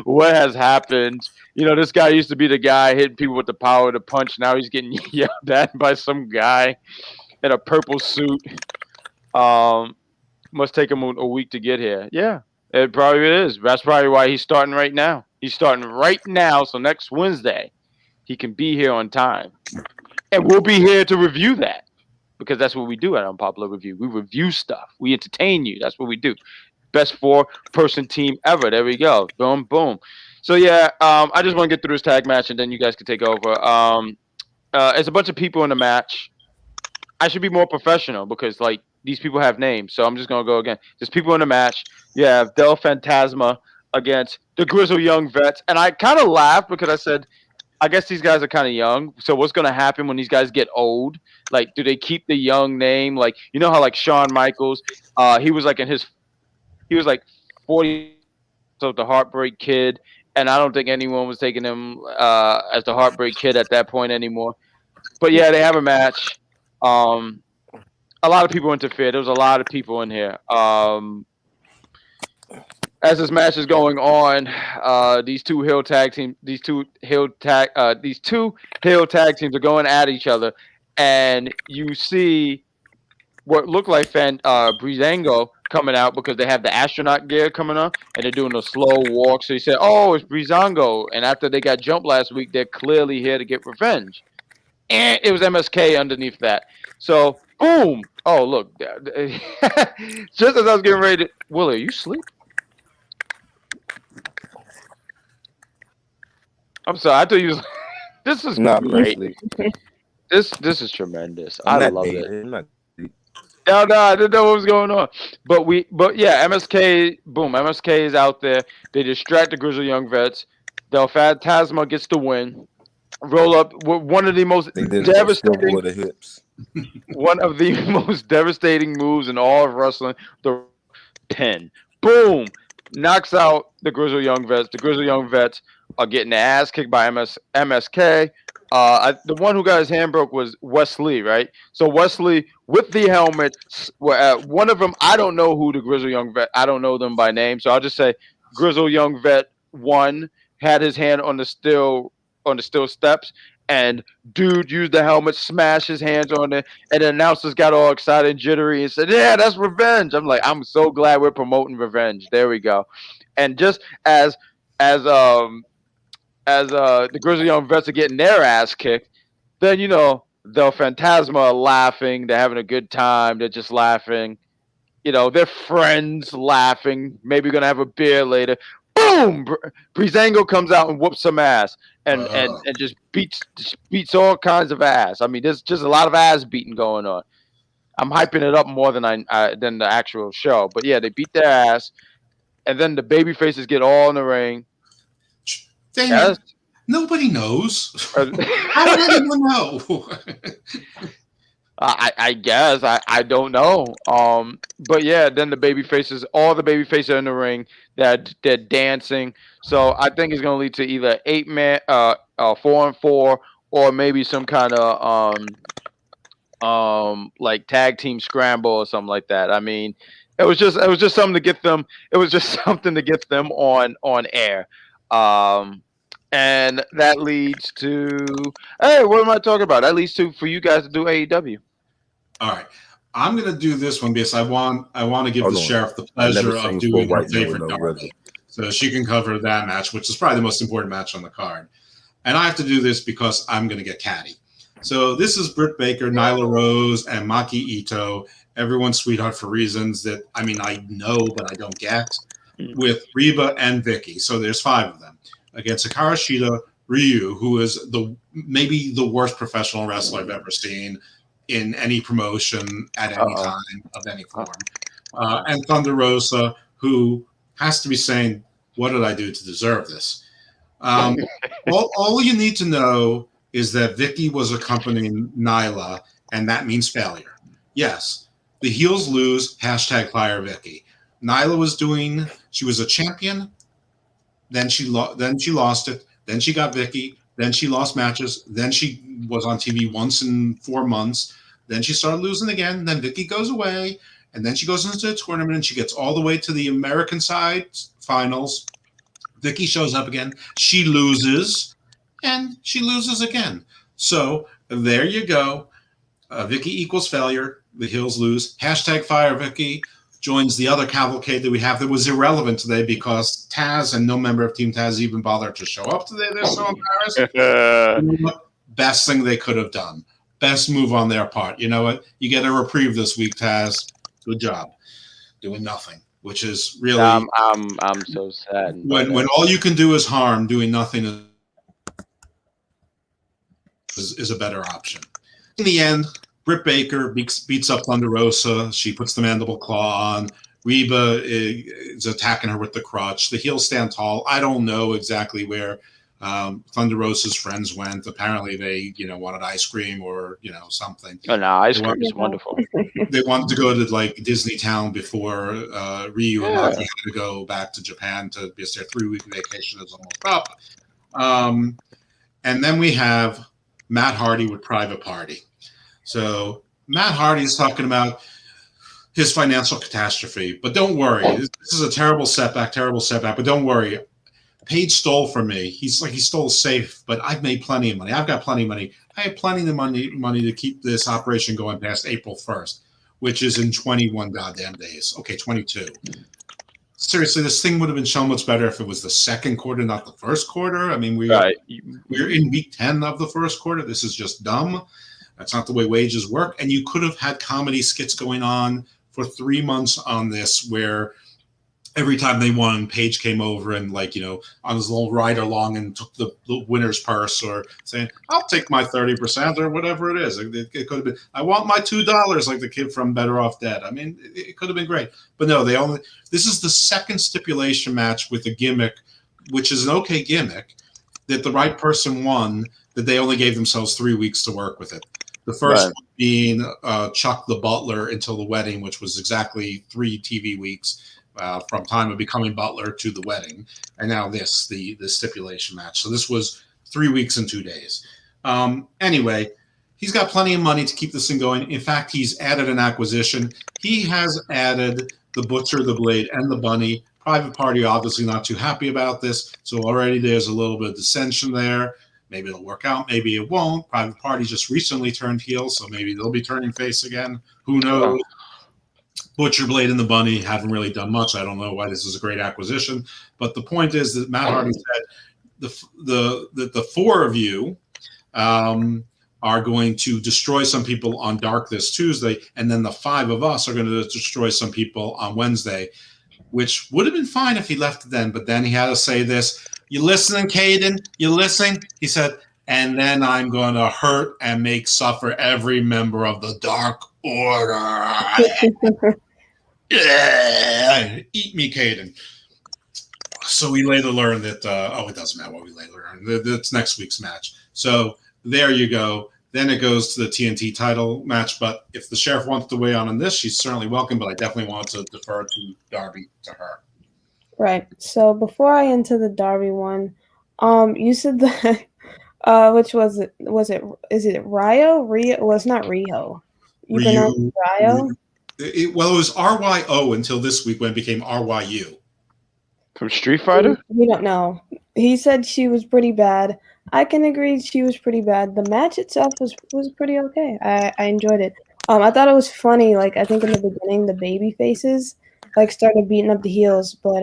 S1: what has happened? You know, this guy used to be the guy hitting people with the power to punch. Now he's getting yelled at by some guy in a purple suit. Must take him a week to get here. Yeah, it probably is. That's probably why he's starting right now. He's starting right now, so next Wednesday he can be here on time. And we'll be here to review that, because that's what we do at Unpopular Review. We review stuff. We entertain you. That's what we do. Best 4-person team ever. There we go. Boom, boom. So, yeah, I just want to get through this tag match, and then you guys can take over. There's a bunch of people in the match. I should be more professional because, like, these people have names. So I'm just going to go again. There's people in the match. You have Del Fantasma against the Grizzled Young Vets. And I kind of laughed because I said, I guess these guys are kind of young. So what's going to happen when these guys get old? Like, do they keep the young name? Like, you know how, like, Shawn Michaels, he was like 40, so the Heartbreak Kid, and I don't think anyone was taking him as the Heartbreak Kid at that point anymore. But yeah, they have a match. A lot of people interfered. There was a lot of people in here. As this match is going on, these two heel tag teams are going at each other, and you see what looked like Breezango coming out because they have the astronaut gear coming up, and they're doing a slow walk. So he said, "Oh, it's Breezango," and after they got jumped last week, they're clearly here to get revenge. And it was MSK underneath that. So boom! Oh, look! Just as I was getting ready to, Willie, are you asleep? I'm sorry. I thought you was. This is
S4: Not
S1: great.
S4: really.
S1: This is tremendous. I love it.
S4: No,
S1: I didn't know what was going on. But yeah, MSK, boom, MSK is out there. They distract the Grizzled Young Vets. Del Fantasma gets the win. Roll up one of the most devastating
S4: hips.
S1: one of the most devastating moves in all of wrestling, the pin. Boom. knocks out the Grizzle Young Vets. The Grizzle Young Vets are getting their ass kicked by MSK. The one who got his hand broke was Wesley, right? So Wesley with the helmet. One of them, I don't know who the Grizzle Young Vet. I don't know them by name, so I'll just say Grizzle Young Vet 1 had his hand on the steel steps, and dude used the helmet, smashed his hands on it, and the announcers got all excited and jittery and said, "Yeah, that's revenge." I'm like, I'm so glad we're promoting revenge. There we go. And just as the Grizzly Young Vets are getting their ass kicked, then the Phantasma are laughing, they're having a good time, they're just laughing. They're friends laughing, maybe gonna have a beer later. Boom! Breezango comes out and whoops some ass and just beats all kinds of ass. I mean, there's just a lot of ass beating going on. I'm hyping it up more than than the actual show, but yeah, they beat their ass, and then the baby faces get all in the ring.
S2: Damien, nobody knows. How would anyone know?
S1: I guess I don't know. But yeah, then all the baby faces are in the ring. They're dancing. So I think it's gonna lead to either 8-man, 4-on-4, or maybe some kind of like tag team scramble or something like that. I mean, it was just something to get them. It was just something to get them on air. And that leads to, hey, what am I talking about? That leads to for you guys to do AEW.
S2: All right, I'm gonna do this one because I want to give the sheriff the pleasure of doing her favorite Darby, so she can cover that match, which is probably the most important match on the card. And I have to do this because I'm gonna get catty. So this is Britt Baker, Nyla Rose, and Maki Ito, everyone's sweetheart for reasons that I know but I don't get, with Reba and Vicky. So there's 5 of them against Hikaru Shida, Ryu, who is maybe the worst professional wrestler I've ever seen in any promotion at any time of any form, and Thunder Rosa, who has to be saying, "What did I do to deserve this?" All you need to know is that Vicky was accompanying Nyla, and that means failure. Yes, the heels lose. #fire Vicky. Nyla she was a champion. Then she lost it. Then she got Vicky. Then she lost matches. Then she was on TV once in 4 months. Then she started losing again. Then Vicky goes away. And then she goes into a tournament and she gets all the way to the American side finals. Vicky shows up again. She loses. And she loses again. So there you go. Vicky equals failure. The heels lose. #fire Vicky joins the other cavalcade that we have that was irrelevant today because Taz and no member of Team Taz even bothered to show up today. They're so embarrassed. Best thing they could have done. Best move on their part. You know what? You get a reprieve this week, Taz. Good job. Doing nothing, which is really...
S1: I'm so sad.
S2: When all you can do is harm, doing nothing is a better option. In the end, Britt Baker beats up Thunder Rosa. She puts the mandible claw on. Reba is attacking her with the crutch. The heels stand tall. I don't know exactly where Thunder Rosa's friends went. Apparently, they wanted ice cream or something.
S1: Oh no, ice cream is wonderful.
S2: They wanted to go to like Disney Town before Ryu and Maki had to go back to Japan because their 3-week vacation is almost up. And then we have Matt Hardy with Private Party. So Matt Hardy is talking about his financial catastrophe, but don't worry. This is a terrible setback, but don't worry. Paige stole from me. He's like, he stole safe, but I've made plenty of money. I've got plenty of money. I have plenty of money to keep this operation going past April 1st, which is in 21 goddamn days. Okay, 22. Seriously, this thing would have been so much better if it was the second quarter, not the first quarter. I mean, we're in week 10 of the first quarter. This is just dumb. That's not the way wages work. And you could have had comedy skits going on for 3 months on this, where every time they won, Paige came over and on his little ride along and took the winner's purse, or saying, "I'll take my 30% or whatever it is." It could have been, "I want my $2," like the kid from Better Off Dead. I mean, it could have been great, but no. This is the second stipulation match with a gimmick, which is an okay gimmick, that the right person won. That they only gave themselves 3 weeks to work with it. The first one being Chuck the Butler until the wedding, which was exactly 3 TV weeks. from time of becoming Butler to the wedding, and now the stipulation match. So this was 3 weeks and 2 days. Anyway, he's got plenty of money to keep this thing going. In fact, he's added an acquisition. He has added the Butcher, the Blade, and the Bunny. Private Party obviously not too happy about this, so already there's a little bit of dissension there. Maybe it'll work out, maybe it won't. Private Party just recently turned heel, so maybe they'll be turning face again. Who knows? Butcher, Blade, and the Bunny haven't really done much. I don't know why this is a great acquisition, but the point is that Matt Hardy said the four of you are going to destroy some people on Dark this Tuesday, and then the five of us are going to destroy some people on Wednesday, which would have been fine if he left it then, but then he had to say this. You listening, Caden? You listening? He said, and then I'm going to hurt and make suffer every member of the Dark Order. Yeah, eat me, Caden. So we later learned that, it doesn't matter what we later learned. That's next week's match. So there you go. Then it goes to the TNT title match. But if the sheriff wants to weigh on this, she's certainly welcome. But I definitely want to defer to Darby, to her.
S3: Right. So before I enter the Darby one, you said that, which was it? Is it Rio? Rio? Well, it's not Rio. You pronounce it Rio?
S2: It was RYO until this week when it became RYU.
S1: From Street Fighter?
S3: We don't know. He said she was pretty bad. I can agree she was pretty bad. The match itself was pretty okay. I enjoyed it. I thought it was funny. Like, I think in the beginning, the baby faces started beating up the heels, but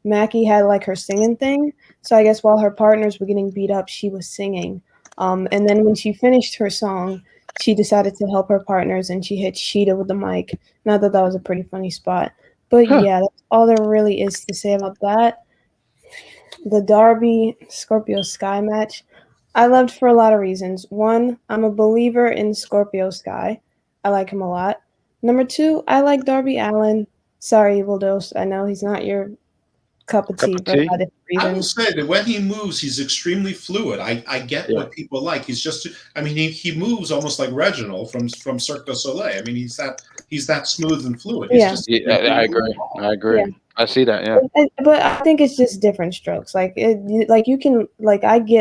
S3: Mackie had her singing thing. So I guess while her partners were getting beat up, she was singing. And then when she finished her song, she decided to help her partners, and she hit Sheeta with the mic. And I thought that was a pretty funny spot. But yeah, that's all there really is to say about that. The Darby Scorpio Sky match, I loved for a lot of reasons. One, I'm a believer in Scorpio Sky. I like him a lot. Number two, I like Darby Allin. Sorry, Evil Dose. I know he's not your cup of tea for a lot of reasons.
S2: I will say that when he moves, he's extremely fluid. I get what people like. He's just, he moves almost like Reginald from Cirque du Soleil. I mean, he's that smooth and fluid.
S3: Yeah.
S1: I agree. Yeah. I see that. Yeah.
S3: But I think it's just different strokes. I get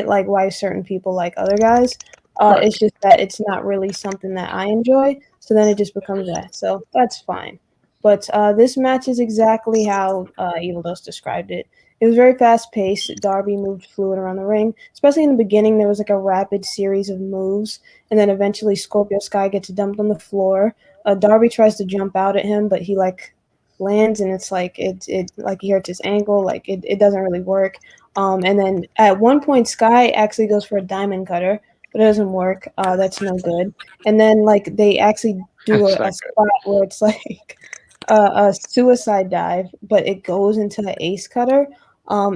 S3: why certain people like other guys. Right. It's just that it's not really something that I enjoy. So then it just becomes that. So that's fine. But this match is exactly how Evil Dose described it. It was very fast-paced. Darby moved fluid around the ring. Especially in the beginning, there was a rapid series of moves. And then eventually Scorpio Sky gets dumped on the floor. Darby tries to jump out at him, but he lands, and it's he hurts his ankle. It doesn't really work. And then at one point, Sky actually goes for a diamond cutter, but it doesn't work. That's no good. And then they actually do a spot where it's a suicide dive, but it goes into the ace cutter.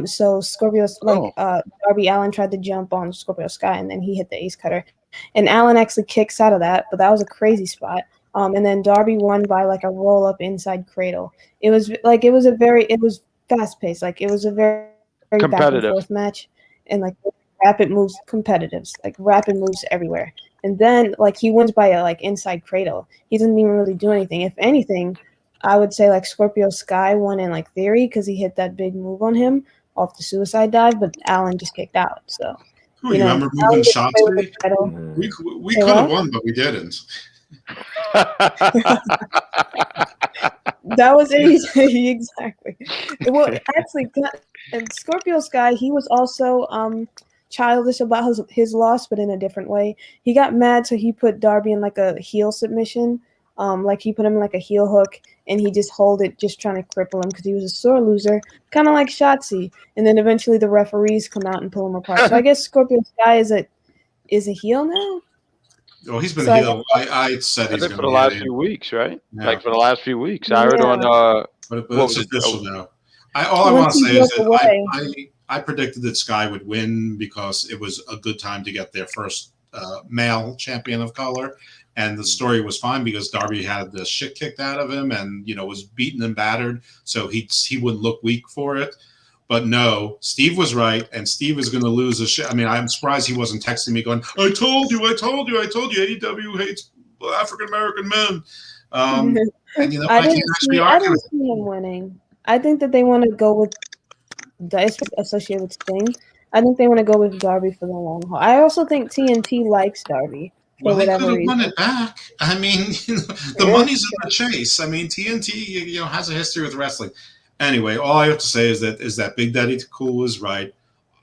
S3: So Scorpio's Darby Allin tried to jump on Scorpio Sky, and then he hit the ace cutter, and Allin actually kicks out of that, but that was a crazy spot. And then Darby won by a roll up inside cradle. It was fast paced. It was a very, very back and forth match, and rapid moves, rapid moves everywhere. And then he wins by a inside cradle. He doesn't even really do anything. If anything, I would say Scorpio Sky won in theory because he hit that big move on him off the suicide dive, but Allin just kicked out. So
S2: you remember moving shots? We could have won, but we didn't.
S3: That was easy. Exactly. Well, actually, and Scorpio Sky, he was also childish about his loss, but in a different way. He got mad, so he put Darby in a heel submission. He put him in a heel hook, and he just hold it, just trying to cripple him because he was a sore loser, kind of like Shotzi. And then eventually the referees come out and pull him apart. So I guess Scorpio Sky is a heel now.
S2: Oh, he's been a heel. I said he's going to be
S1: for the last few weeks, right? Yeah. For the last few weeks, I heard on.
S2: But it's official now. All I want to say is that I predicted that Sky would win because it was a good time to get their first male champion of color. And the story was fine because Darby had the shit kicked out of him and, was beaten and battered. So he wouldn't look weak for it. But no, Steve was right. And Steve is going to lose a shit. I mean, I'm surprised he wasn't texting me going, I told you, AEW hates African-American men. And,
S3: I didn't see him winning. I think that they want to go with associated with Sting. I think they want to go with Darby for the long haul. I also think TNT likes Darby for
S2: Well, they could
S3: whatever
S2: have
S3: reason.
S2: won it back. I mean, the money's in the chase. I mean, TNT, has a history with wrestling. Anyway, all I have to say is that Big Daddy Cool was right.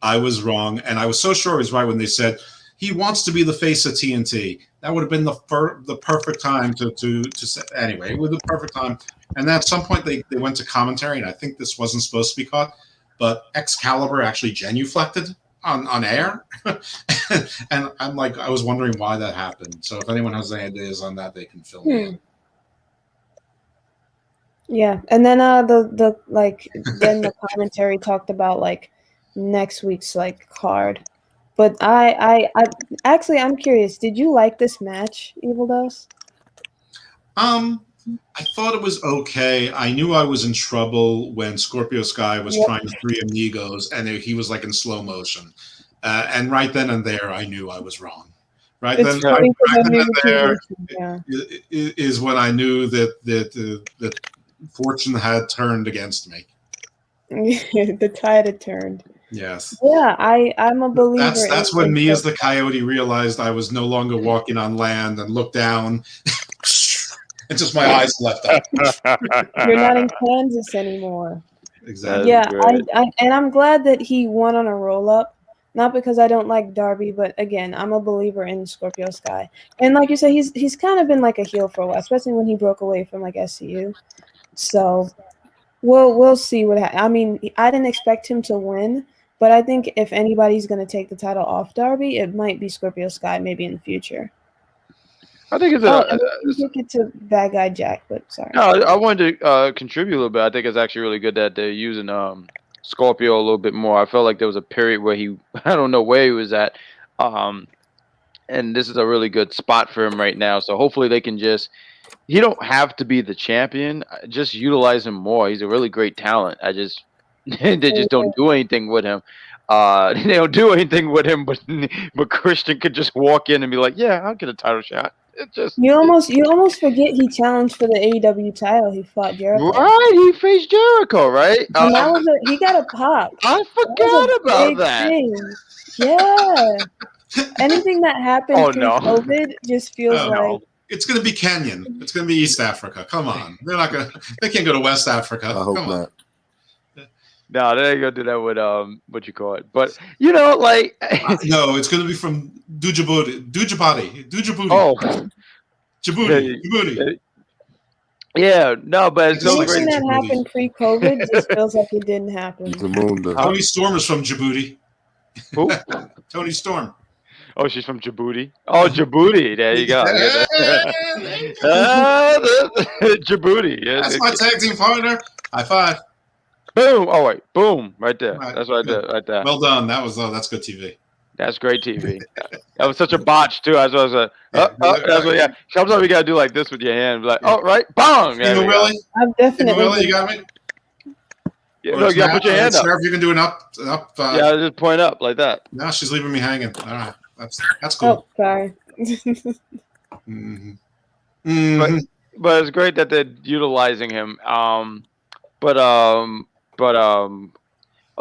S2: I was wrong, and I was so sure he was right when they said he wants to be the face of TNT. That would have been the perfect time to say. Anyway, it was the perfect time. And then at some point they went to commentary, and I think this wasn't supposed to be caught, but Excalibur actually genuflected on air. And I'm like, I was wondering why that happened. So if anyone has any ideas on that, they can fill me in.
S3: Yeah, and then then the commentary talked about like next week's like card. But I actually I'm curious. Did you like this match, Evil Dose?
S2: I thought it was okay. I knew I was in trouble when Scorpio Sky was trying to free Amigos, and he was like in slow motion. And right then and there, I knew I was wrong. Right then and there is when I knew that fortune had turned against me.
S3: The tide had turned.
S2: Yes.
S3: Yeah, I'm a believer.
S2: That's when me as the coyote realized I was no longer walking on land and looked down. And just my eyes left up.
S3: You're not in Kansas anymore.
S2: Exactly.
S3: Yeah, and I'm glad that he won on a roll up. Not because I don't like Darby, but again, I'm a believer in Scorpio Sky. And like you said, he's kind of been like a heel for a while, especially when he broke away from like SCU. So we'll see what happens. I mean, I didn't expect him to win, but I think if anybody's going to take the title off Darby, it might be Scorpio Sky, maybe in the future.
S1: I think it's
S3: took it to Badguy Jack, but sorry.
S1: No, I wanted to contribute a little bit. I think it's actually really good that they're using Scorpio a little bit more. I felt like there was a period where I don't know where he was at, and this is a really good spot for him right now. So hopefully they can he don't have to be the champion. Just utilize him more. He's a really great talent. They just don't do anything with him. They don't do anything with him, but Christian could just walk in and be like, "Yeah, I'll get a title shot."
S3: You almost forget he challenged for the AEW title. He fought Jericho.
S1: Right, he faced Jericho, right?
S3: And he got a pop.
S1: I forgot about that.
S3: Thing. Yeah. Anything that happened through COVID just feels like
S2: it's going to be Kenyan. It's going to be East Africa. Come on, they can't go to West Africa.
S4: I hope not.
S2: On.
S1: No, they ain't gonna do that with what you call it. But like
S2: no, it's gonna be from Djibouti.
S1: Oh,
S2: Djibouti.
S1: Yeah, no, but it's
S3: anything that happened pre-COVID just feels like it didn't happen.
S2: Tony Storm is from Djibouti.
S1: Who?
S2: Tony Storm.
S1: Oh, she's from Djibouti. Oh, Djibouti. There you go. Djibouti. Yeah.
S2: That's my tag team partner. High five.
S1: Boom! Oh wait, boom! Right there. Right. That's right there. Right there.
S2: Well done. That's good TV.
S1: That's great TV. That was such a botch too. That's what I was like, Sometimes you gotta do like this with your hand, like, oh right, bong.
S2: Really?
S3: I've definitely.
S2: Really, you got me.
S1: Yeah, no, you gotta put your hand up.
S2: You can do an up.
S1: Yeah, just point up like that.
S2: No, she's leaving me hanging. All right, that's cool.
S3: Oh, sorry.
S2: Mm-hmm. Mm-hmm.
S1: But it's great that they're utilizing him.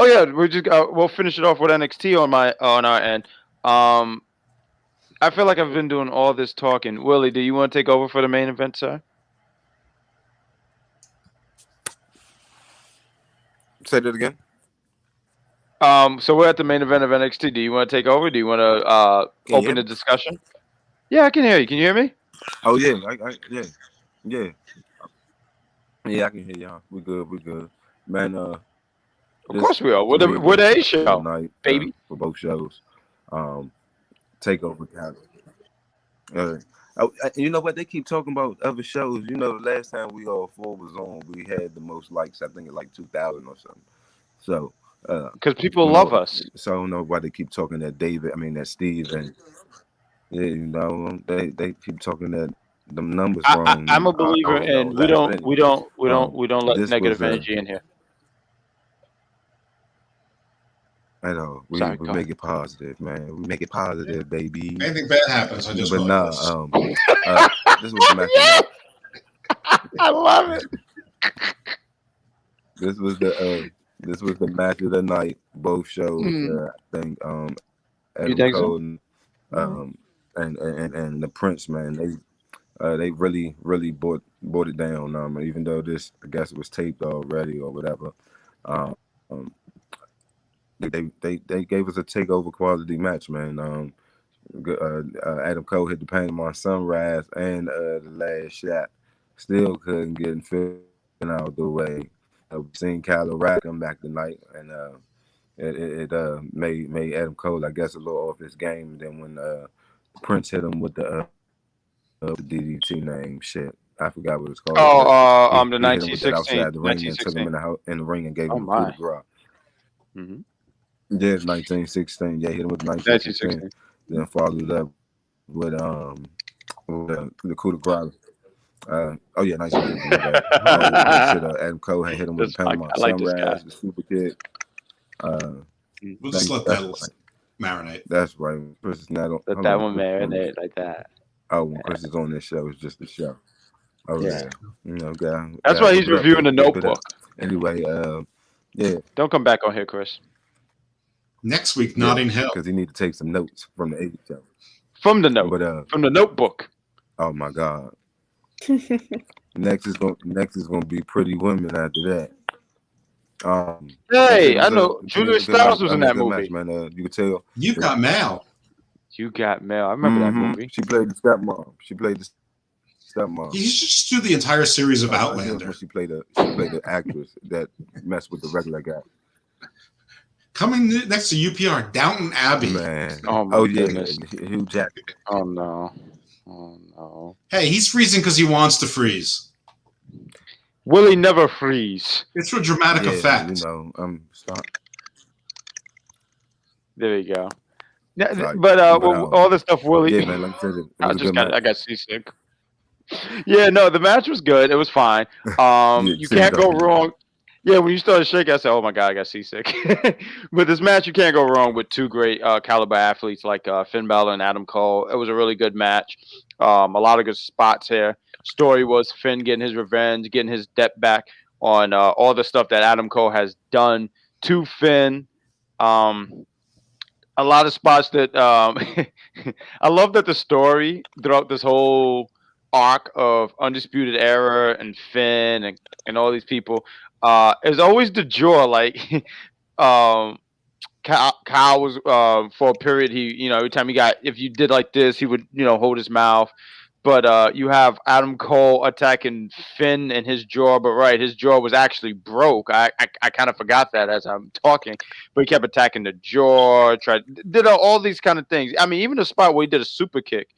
S1: Oh yeah, we'll finish it off with NXT on our end. I feel like I've been doing all this talking. Willie, do you want to take over for the main event, sir?
S4: Say that again.
S1: So we're at the main event of NXT. Do you want to take over? Do you want to open the discussion? Yeah, I can hear you. Can you hear me?
S4: Oh yeah, yeah. Yeah, I can hear y'all. We good. Man,
S1: of course we are. We're the A show,
S4: tonight,
S1: baby.
S4: For both shows. Takeover you know what? They keep talking about other shows. You know, the last time we all four was on, we had the most likes, I think it's like 2,000 or something. So
S1: because people love us.
S4: So I don't know why they keep talking that Steve and they keep talking that them numbers wrong.
S1: I'm a believer, and we don't let negative energy in here.
S4: I know we make it positive, man. We make it positive, baby.
S2: Anything bad happens, I just.
S4: But nah, this was the match.
S1: I love it.
S4: this was the match of the night. Both shows, I think.
S1: You
S4: Adam
S1: think so?
S4: Cole and the Prince, man, they really brought it down. Even though this, I guess, it was taped already or whatever. Um, they gave us a takeover quality match, man. Adam Cole hit the Panama Sunrise and the last shot. Still couldn't get him fit out of the way. We've seen Kyle O'Reilly come back tonight, and it made Adam Cole, I guess, a little off his game. And then when Prince hit him with the DDT name, shit, I forgot what it's called.
S1: Oh, the
S4: he hit him with that
S1: 1916.
S4: outside the ring and took him in the ring and gave him a coup de grace.
S1: Mm-hmm.
S4: Yeah, 1916. Yeah, hit him with 1916. Then followed up with the coup de grace. Oh yeah, 1916. Adam Cole had hit him with the Panama Sunrise, the super kick.
S2: We'll just let that marinate.
S4: That's right. Chris is not on.
S1: Let that one marinate like that.
S4: Oh, when Chris is on this show, it's just a show. Oh yeah.
S1: That's why he's reviewing the Notebook.
S4: Anyway, yeah.
S1: Don't come back on here, Chris.
S2: Next week, Notting Hill,
S4: because he need to take some notes from the 80s show.
S1: From the note, from the Notebook.
S4: Oh my God. Next is gonna be Pretty Women after that.
S1: Hey, I know Julia Stiles was in that movie.
S4: Match, man. You could tell.
S2: You Got Mail.
S1: You Got Mail. I remember that movie.
S4: She played the stepmom.
S2: You should just do the entire series of Outlander.
S4: She played the actress that messed with the regular guy.
S2: Coming next to UPR, Downton Abbey.
S4: Man.
S1: Oh yeah,
S4: Hugh Jackman.
S1: Oh no.
S2: Hey, he's freezing because he wants to freeze.
S1: Will he never freeze?
S2: It's for dramatic effect.
S1: There you go. But all the stuff Willie.
S4: Yeah, man. Like I said,
S1: I got seasick. Yeah, no, the match was good. It was fine. You can't go wrong. Yeah, when you started shaking, I said, "Oh my God, I got seasick." But this match, you can't go wrong with two great caliber athletes like Finn Balor and Adam Cole. It was a really good match. A lot of good spots here. Story was Finn getting his revenge, getting his debt back on all the stuff that Adam Cole has done to Finn. A lot of spots that I love that the story throughout this whole arc of Undisputed Era and Finn and all these people is always the jaw. Like Kyle was for a period, he every time if you did like this, he would hold his mouth. But you have Adam Cole attacking Finn and his jaw, but his jaw was actually broke. I kind of forgot that as I'm talking, but he kept attacking the jaw, did all these kind of things. I mean, even the spot where he did a super kick,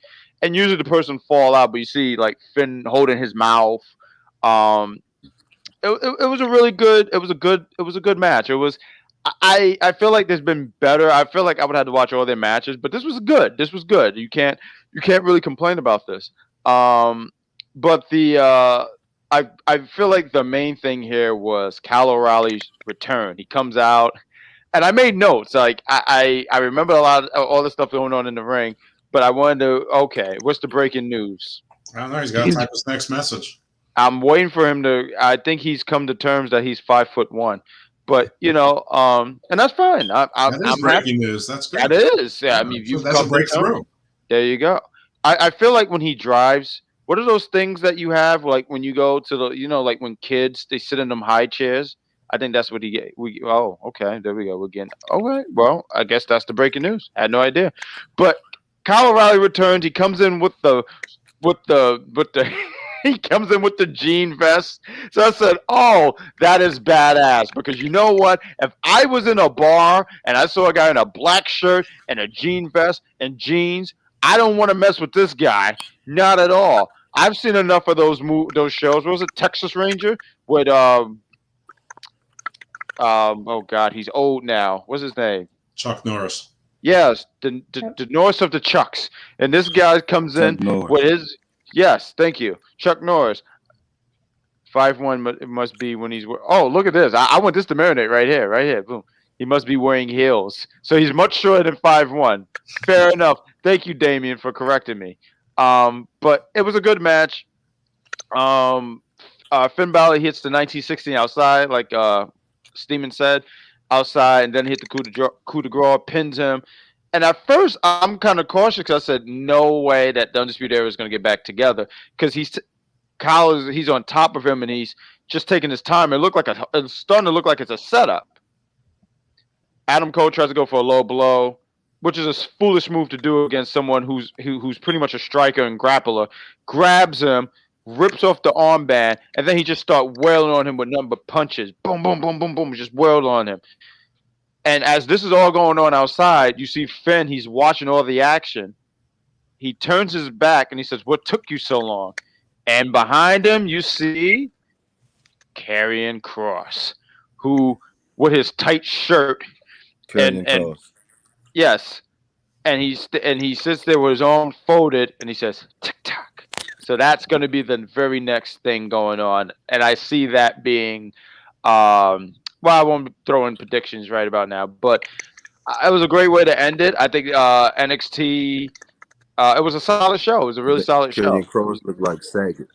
S1: and usually the person fall out, but you see like Finn holding his mouth. It was a really good. It was a good match. It was. I feel like there's been better. I feel like I would have to watch all their matches, but this was good. You can't really complain about this. But I feel like the main thing here was Kyle O'Reilly's return. He comes out, and I made notes. Like I remember a lot of all the stuff going on in the ring, but I wanted to. What's the breaking news?
S2: I don't know. He's got to type his next message.
S1: I'm waiting for him to. I think he's come to terms that he's 5'1". But and that's fine.
S2: I'm breaking news. That's great.
S1: That is. Yeah, I mean,
S2: that's a breakthrough.
S1: There you go. I feel like when he drives, what are those things that you have? Like when you go to the, like when kids they sit in them high chairs. I think that's what he get. Okay, there we go. We're getting. All right. Well, I guess that's the breaking news. I had no idea. But Kyle O'Reilly returns. He comes in with the. He comes in with the jean vest. So I said, oh, that is badass. Because you know what? If I was in a bar and I saw a guy in a black shirt and a jean vest and jeans, I don't want to mess with this guy. Not at all. I've seen enough of those shows. What was it? Texas Ranger? With, oh, God, he's old now. What's his name?
S2: Chuck Norris.
S1: Yes, the Norris of the Chucks. And this guy comes in with his... Yes, thank you. Chuck Norris. 5'1" it must be when he's... Oh, look at this. I want this to marinate right here. Boom. He must be wearing heels. So he's much shorter than 5'1". Fair enough. Thank you, Damien, for correcting me. But it was a good match. Finn Balor hits the 1916 outside, like Steeman said, outside, and then hit the coup de grace, pins him. And at first, I'm kind of cautious because I said, no way that the Undisputed Era is going to get back together because he's on top of him and he's just taking his time. It's starting to look like it's a setup. Adam Cole tries to go for a low blow, which is a foolish move to do against someone who's pretty much a striker and grappler. Grabs him, rips off the armband, and then he just starts wailing on him with nothing but punches. Boom, boom, boom, boom, boom, just wailed on him. And as this is all going on outside, you see Finn, he's watching all the action. He turns his back and he says, "What took you so long?" And behind him, you see Karrion Kross, who, with his tight shirt, and yes, and he sits there with his arms folded, and he says, "Tick tock." So that's going to be the very next thing going on, and I see that being, well, I won't throw in predictions right about now, but it was a great way to end it. I think NXT. It was a solid show. It was a really solid show.
S4: Karrion Kross looked like Saget.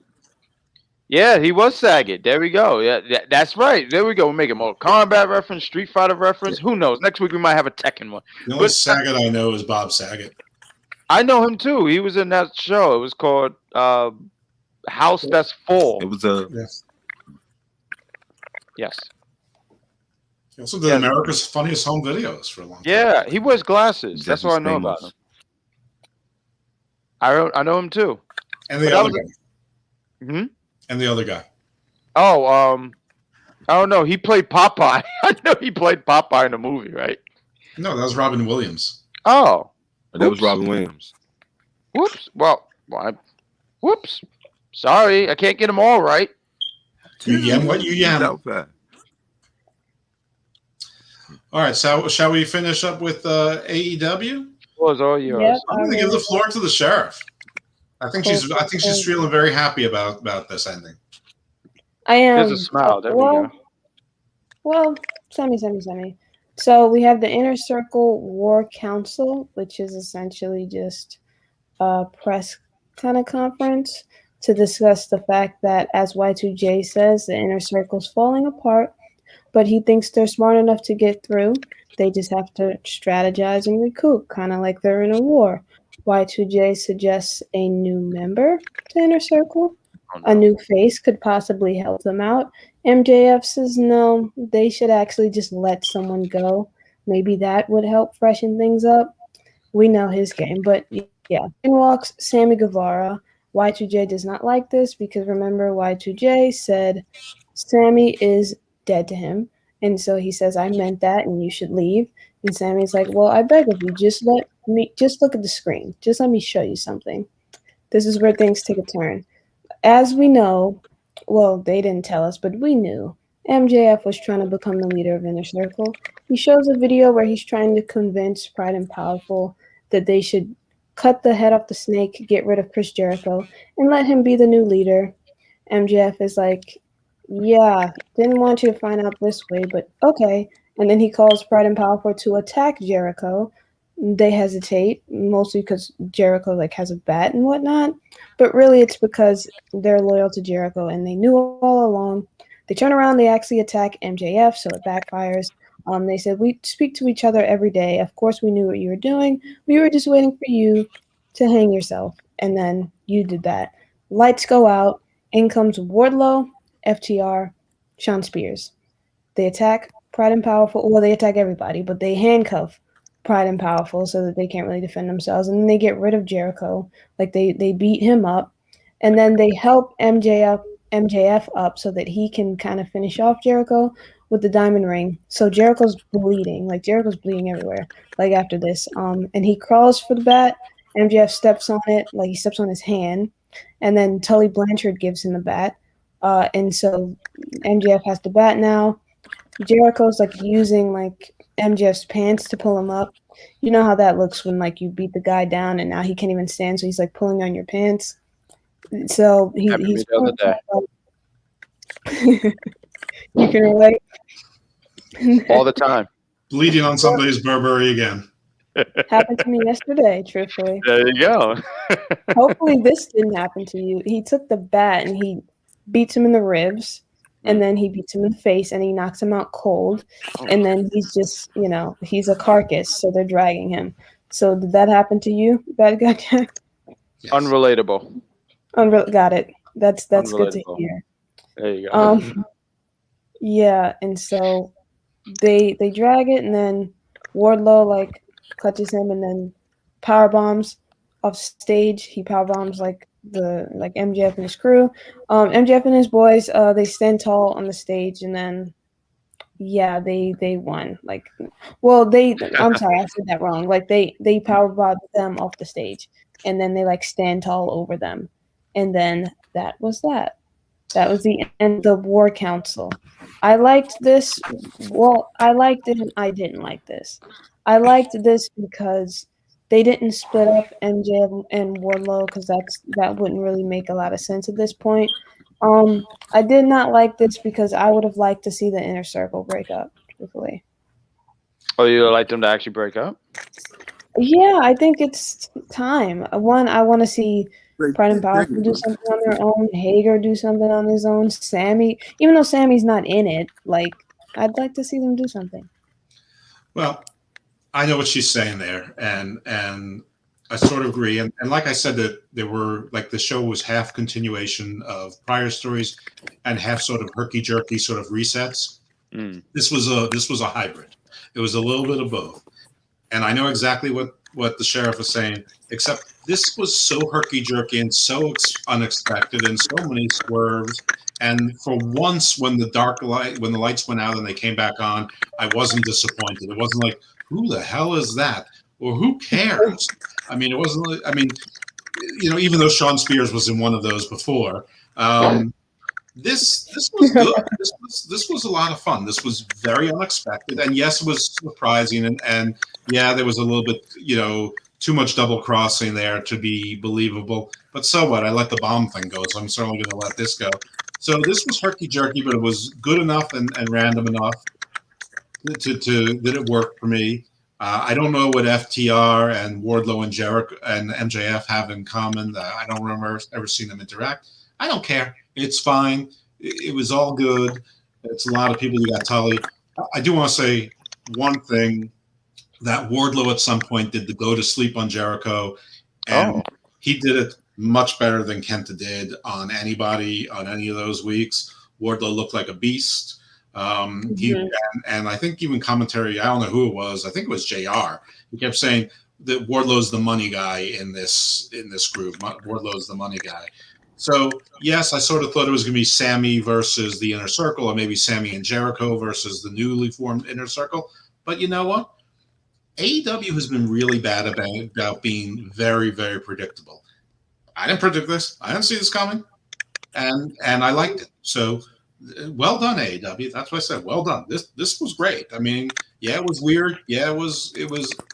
S1: Yeah, he was Saget. There we go. Yeah, that's right. There we go. We're making Mortal Kombat reference, Street Fighter reference. Who knows? Next week we might have a Tekken one.
S2: The only Saget I know is Bob Saget.
S1: I know him too. He was in that show. It was called House That's Full.
S4: It was a
S1: yes.
S2: He also did America's Funniest Home Videos for a long time.
S1: Yeah, he wears glasses. That's what I know about him. I know him too.
S2: And the other guy.
S1: Hmm?
S2: And the other guy.
S1: Oh, I don't know. He played Popeye. I know he played Popeye in the movie, right?
S2: No, that was Robin Williams.
S1: Oh.
S4: That was Robin Williams.
S1: Whoops. Well, whoops. Sorry, I can't get them all right.
S2: You yam what you yam. All right, so shall we finish up with AEW?
S1: Was all yours.
S3: Yep,
S2: I'm going to give the floor to the sheriff. I think she's feeling very happy about this ending.
S3: I am.
S1: There's a smile. There we go.
S3: Well, semi. So we have the Inner Circle War Council, which is essentially just a press kind of conference to discuss the fact that, as Y2J says, the Inner Circle's falling apart, but he thinks they're smart enough to get through. They just have to strategize and recoup, kind of like they're in a war. Y2J suggests a new member to Inner Circle. A new face could possibly help them out. MJF says no, they should actually just let someone go. Maybe that would help freshen things up. We know his game, but yeah. In walks Sammy Guevara. Y2J does not like this because remember, Y2J said Sammy is dead to him. And so he says, I meant that and you should leave. And Sammy's like, well, I beg of you, just look at the screen. Just let me show you something. This is where things take a turn. As we know, well, they didn't tell us, but we knew, MJF was trying to become the leader of Inner Circle. He shows a video where he's trying to convince Pride and Powerful that they should cut the head off the snake, get rid of Chris Jericho, and let him be the new leader. MJF is like, yeah, didn't want you to find out this way, but okay. And then he calls Pride and Powerful to attack Jericho. They hesitate, mostly because Jericho has a bat and whatnot. But really it's because they're loyal to Jericho and they knew all along. They turn around, they actually attack MJF, so it backfires. They said, we speak to each other every day. Of course we knew what you were doing. We were just waiting for you to hang yourself. And then you did that. Lights go out. In comes Wardlow, FTR, Sean Spears. They attack Pride and Powerful. Well, they attack everybody, but they handcuff Pride and Powerful so that they can't really defend themselves. And then they get rid of Jericho. They beat him up. And then they help MJF up so that he can kind of finish off Jericho with the diamond ring. So Jericho's bleeding. Jericho's bleeding everywhere. After this. And he crawls for the bat. MJF steps on it. He steps on his hand. And then Tully Blanchard gives him the bat. And so MJF has the bat now. Jericho's using MJF's pants to pull him up. You know how that looks when you beat the guy down and now he can't even stand, so he's pulling on your pants. So he's
S1: the
S3: you can relate
S1: all the time.
S2: Bleeding on somebody's Burberry again.
S3: Happened to me yesterday, truthfully.
S1: There you go.
S3: Hopefully this didn't happen to you. He took the bat and he beats him in the ribs, and then he beats him in the face, and he knocks him out cold, and then he's just, he's a carcass, so they're dragging him. So did that happen to you, Bad Guy Jack?
S2: Yes.
S1: Unrelatable.
S3: Got it. That's good to
S1: Unrelatable.
S3: hear.
S1: There you go.
S3: Yeah, and so they drag it, and then Wardlow like clutches him, and then power bombs off stage. He power bombs like MJF and his crew. MJF and his boys, they stand tall on the stage, and then they won. I'm sorry, I said that wrong. Like they power bombed them off the stage, and then they like stand tall over them, and then that was that. That was the end of the War Council. I liked this. Well, I liked it and I didn't like this. I liked this because they didn't split up MJ and Wardlow because that wouldn't really make a lot of sense at this point. I did not like this because I would have liked to see the Inner Circle break up quickly.
S1: Oh, you would like them to actually break up?
S3: Yeah, I think it's time. One, I want to see Pride and Powerful do something on their own. Hager do something on his own. Sammy, even though Sammy's not in it, I'd like to see them do something.
S2: Well, I know what she's saying there, and I sort of agree. And like I said, that there were the show was half continuation of prior stories and half sort of herky jerky sort of resets. This was a hybrid. It was a little bit of both. And I know exactly what the sheriff was saying, except this was so herky-jerky and so unexpected and so many swerves. And for once, when the lights went out and they came back on, I wasn't disappointed. It wasn't like, who the hell is that? Or who cares? I mean, it wasn't, even though Sean Spears was in one of those before, this was good. This was a lot of fun. This was very unexpected, and yes, it was surprising, and yeah, there was a little bit, too much double crossing there to be believable. But so what? I let the bomb thing go, so I'm certainly going to let this go. So this was herky jerky, but it was good enough and random enough to that it worked for me. I don't know what FTR and Wardlow and Jericho and MJF have in common. I don't remember ever seeing them interact. I don't care. It's fine. It was all good. It's a lot of people. You got Tully. I do want to say one thing, that Wardlow at some point did the go to sleep on Jericho, and he did it much better than Kenta did on anybody on any of those weeks. Wardlow looked like a beast. And I think even commentary, I don't know who it was. I think it was JR. He kept saying that Wardlow's the money guy in this group. Wardlow's the money guy. So, yes, I sort of thought it was going to be Sammy versus the Inner Circle, or maybe Sammy and Jericho versus the newly formed Inner Circle. But you know what? AEW has been really bad about being very, very predictable. I didn't predict this. I didn't see this coming. And I liked it. So, well done, AEW. That's what I said. Well done. This was great. I mean, yeah, it was weird. Yeah, it was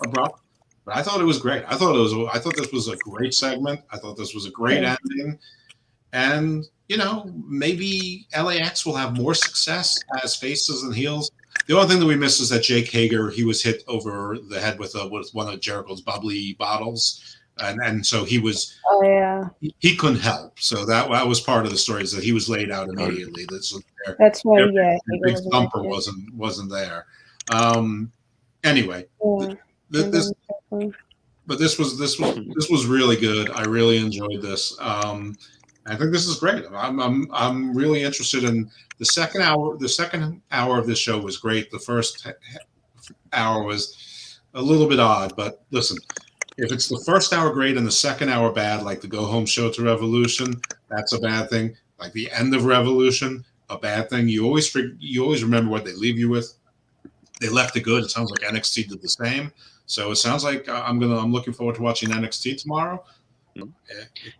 S2: abrupt. But I thought it was great. I thought this was a great segment. I thought this was a great ending. And, maybe LAX will have more success as faces and heels. The only thing that we missed is that Jake Hager, he was hit over the head with one of Jericho's bubbly bottles. And so he was he couldn't help. So that was part of the story, is that he was laid out immediately.
S3: That's why,
S2: big thumper wasn't there. Anyway. This was really good. I really enjoyed this. I think this is great. I'm really interested in the second hour. The second hour of this show was great. The first hour was a little bit odd, but listen, if it's the first hour great and the second hour bad, like the go home show to Revolution, that's a bad thing. Like the end of Revolution, a bad thing. You always remember what they leave you with. They left it good. It sounds like NXT did the same. So it sounds like I'm looking forward to watching NXT tomorrow.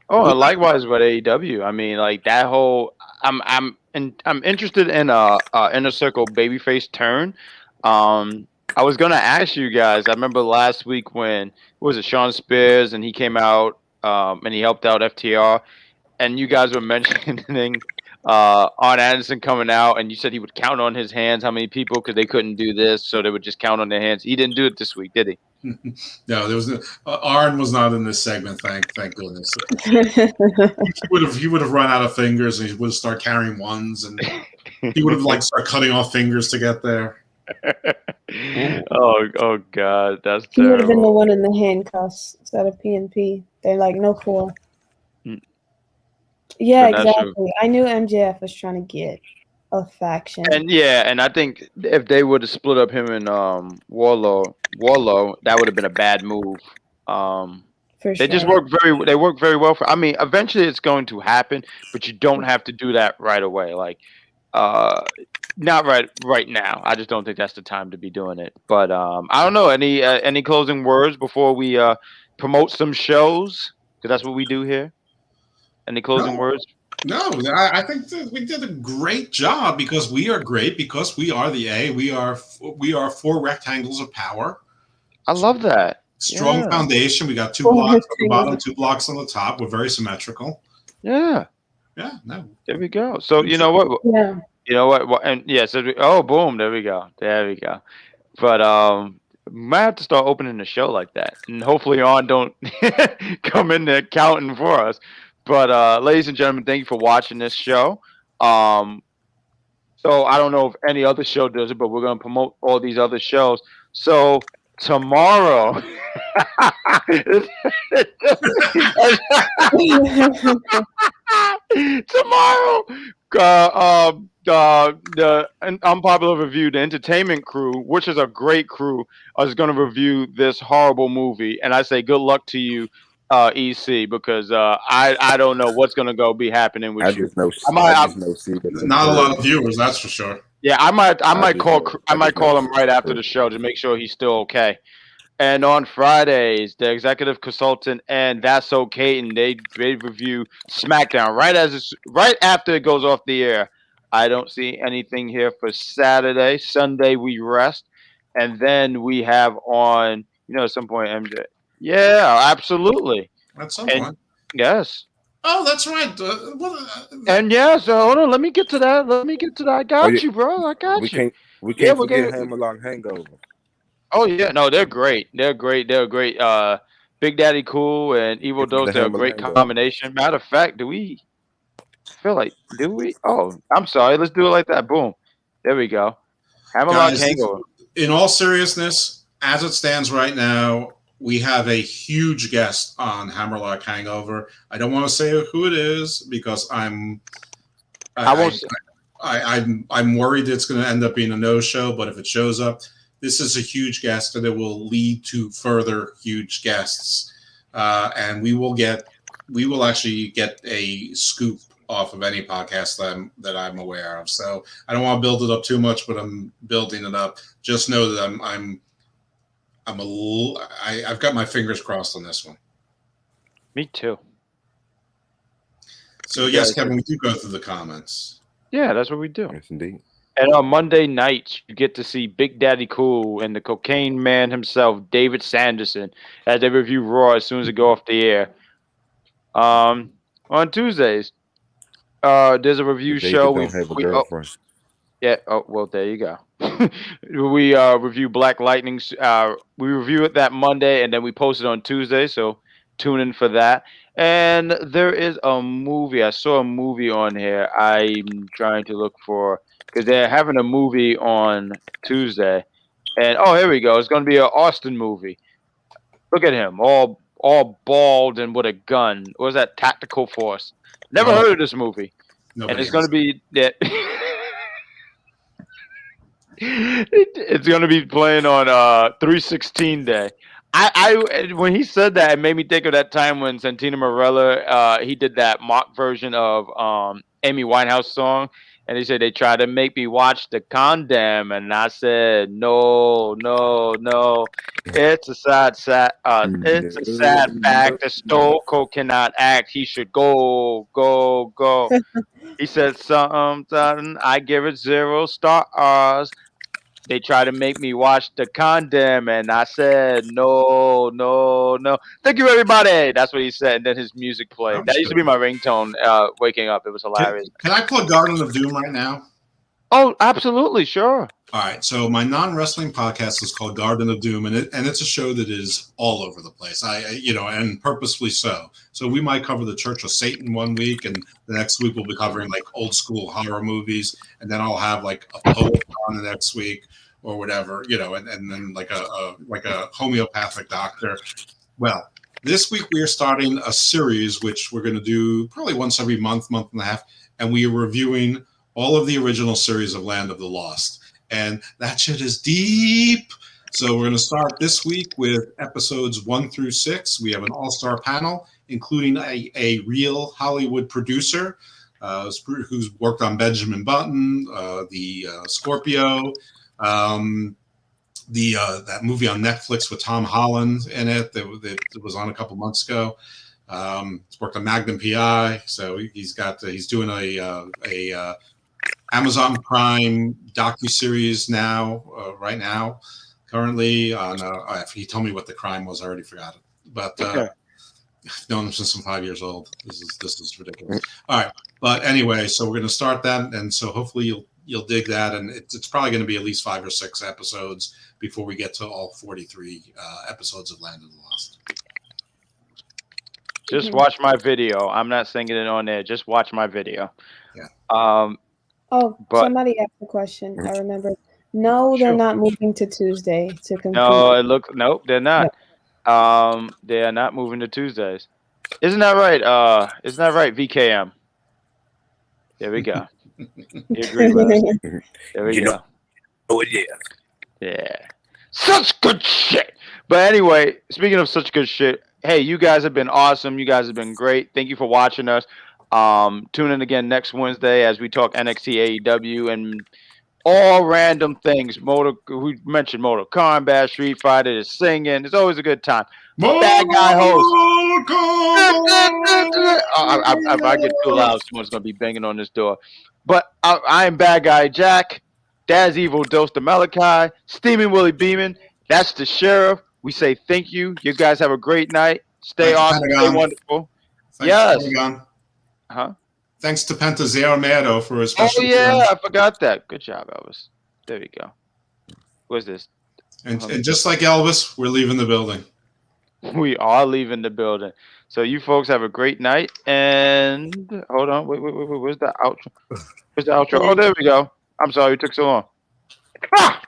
S1: Oh, likewise with AEW. I mean, like that whole. I'm interested in a Inner Circle babyface turn. I was gonna ask you guys. I remember last week when was it Sean Spears and he came out and he helped out FTR, and you guys were mentioning Arn Anderson coming out, and you said he would count on his hands how many people because they couldn't do this, so they would just count on their hands. He didn't do it this week, did he?
S2: No, there was Arn was not in this segment. Thank goodness. He would have run out of fingers, and he would have started carrying ones, and he would have started cutting off fingers to get there.
S1: Oh God, that's
S3: He would have been the
S1: terrible.
S3: one in the handcuffs instead of PNP. They're like, no fool. Yeah,
S1: But that's true.
S3: exactly. I knew MJF was trying to get a faction.
S1: And I think if they would have split up him and Warlow, that would have been a bad move.
S3: For
S1: They just
S3: sure.
S1: work very well for. I mean, eventually it's going to happen, but you don't have to do that right away. Like, not right now. I just don't think that's the time to be doing it. But I don't know. Any closing words before we promote some shows? Because that's what we do here. Any closing words?
S2: No, I think that we did a great job because we are great because we are the A. We are 4 rectangles of power.
S1: I love that.
S2: Strong foundation. We got 2 blocks on the bottom, 2 blocks on the top. We're very symmetrical.
S1: Yeah.
S2: Yeah. No.
S1: There we go. So you know what?
S3: Yeah.
S1: You know what? And yeah. So boom. There we go. But might have to start opening the show like that, and hopefully on don't come in there counting for us. But ladies and gentlemen, thank you for watching this show. So I don't know if any other show does it, but we're gonna promote all these other shows. So tomorrow, the Unpopular Review, the entertainment crew, which is a great crew, is going to review this horrible movie. And I say good luck to you, EC, because I don't know what's going to be happening with you.
S2: Not a lot of viewers, that's for sure.
S1: Yeah, I might call him right after the show to make sure he's still okay. And on Fridays, the executive consultant and That's Okay, and they review SmackDown right after it goes off the air. I don't see anything here for Saturday. Sunday we rest, and then we have on at some point MJ. Yeah, absolutely.
S2: At some point.
S1: Yes.
S2: Oh, that's right.
S1: And yeah, so hold on. Let me get to that. I got you, bro. I got you.
S4: We can't forget Hammerlock Hangover.
S1: Oh yeah, no, they're great. They're great. Big Daddy Cool and Evil Dose are a great combination. Matter of fact, do we? Oh, I'm sorry. Let's do it like that. Boom. There we go. Hammerlock Hangover.
S2: In all seriousness, as it stands right now, we have a huge guest on Hammerlock Hangover. I don't want to say who it is because I'm worried it's going to end up being a no-show. But if it shows up, this is a huge guest, and it will lead to further huge guests. And we will actually get a scoop off of any podcast that I'm aware of. So I don't want to build it up too much, but I'm building it up. Just know that I've got my fingers crossed on this one.
S1: Me too.
S2: So yes, Kevin, we do go through the comments.
S1: Yeah, that's what we do.
S4: Yes, indeed.
S1: And on Monday nights, you get to see Big Daddy Cool and the Cocaine Man himself, David Sanderson, as they review Raw as soon as it go off the air. On Tuesdays, there's a review show.
S4: Don't have a girlfriend.
S1: Well, there you go. We review Black Lightning. We review it that Monday, and then we post it on Tuesday. So tune in for that. And there is a movie. I saw a movie on here. I'm trying to look for because they're having a movie on Tuesday. And here we go. It's going to be an Austin movie. Look at him, all bald and with a gun. What was that? Tactical Force. Never heard of this movie. And it's going to be that. It's going to be playing on 3/16 day. I when he said that, it made me think of that time when Santino Marella he did that mock version of Amy Winehouse song, and he said they tried to make me watch The Condemn, and I said no. It's a sad fact. The Stone Cold cannot act. He should go. He said something. I give it 0 stars. They tried to make me watch The Condemn, and I said no. Thank you, everybody. That's what he said, and then his music played. That used to be my ringtone waking up. It was hilarious.
S2: Can I plug Garden of Doom right now?
S1: Oh, absolutely, sure.
S2: All right, so my non-wrestling podcast is called Garden of Doom, and it's a show that is all over the place. And purposefully so. So we might cover the Church of Satan one week, and the next week we'll be covering like old school horror movies, and then I'll have like a poet on the next week or whatever, and then like a homeopathic doctor. Well, this week we are starting a series which we're going to do probably once every month and a half, and we are reviewing all of the original series of Land of the Lost. And that shit is deep. So we're going to start this week with episodes 1 through 6. We have an all-star panel, including a real Hollywood producer who's worked on Benjamin Button, the Scorpio, that movie on Netflix with Tom Holland in it that was on a couple months ago. He's worked on Magnum PI, so he's doing a Amazon Prime docuseries right now, currently on. He told me what the crime was. I already forgot it, but I've known him since I'm 5 years old. This is ridiculous. All right, but anyway, so we're going to start that, and so hopefully you'll dig that, and it's probably going to be at least 5 or 6 episodes before we get to all 43 episodes of Land of the Lost.
S1: Just watch my video. I'm not singing it on there. Just watch my video.
S2: Yeah.
S1: Somebody
S3: asked a question. I remember. No, they're not moving to Tuesday to compete.
S1: Nope, they're not. No. They are not moving to Tuesdays. Isn't that right? VKM? There we go. You agree with us. There we go.
S4: Oh, yeah.
S1: Yeah. Such good shit. But anyway, speaking of such good shit, hey, you guys have been awesome. You guys have been great. Thank you for watching us. Tune in again next Wednesday as we talk NXT, AEW, and all random things. We mentioned Mortal Kombat, Street Fighter, the singing. It's always a good time. Bad guy host. If I get too loud, someone's going to be banging on this door. But I am Bad Guy Jack. Dad's Evil Dose to Malachi. Steaming Willie Beeman. That's the Sheriff. We say thank you. You guys have a great night. Stay awesome. Stay wonderful. Yes. Huh?
S2: Thanks to Penta Zeromero for his special.
S1: Oh yeah, I forgot that. Good job, Elvis. There we go. What's this?
S2: And just like Elvis, we're leaving the building.
S1: We are leaving the building. So you folks have a great night. And hold on, wait. Where's the outro? Where's the outro? Oh, there we go. I'm sorry it took so long. Ah!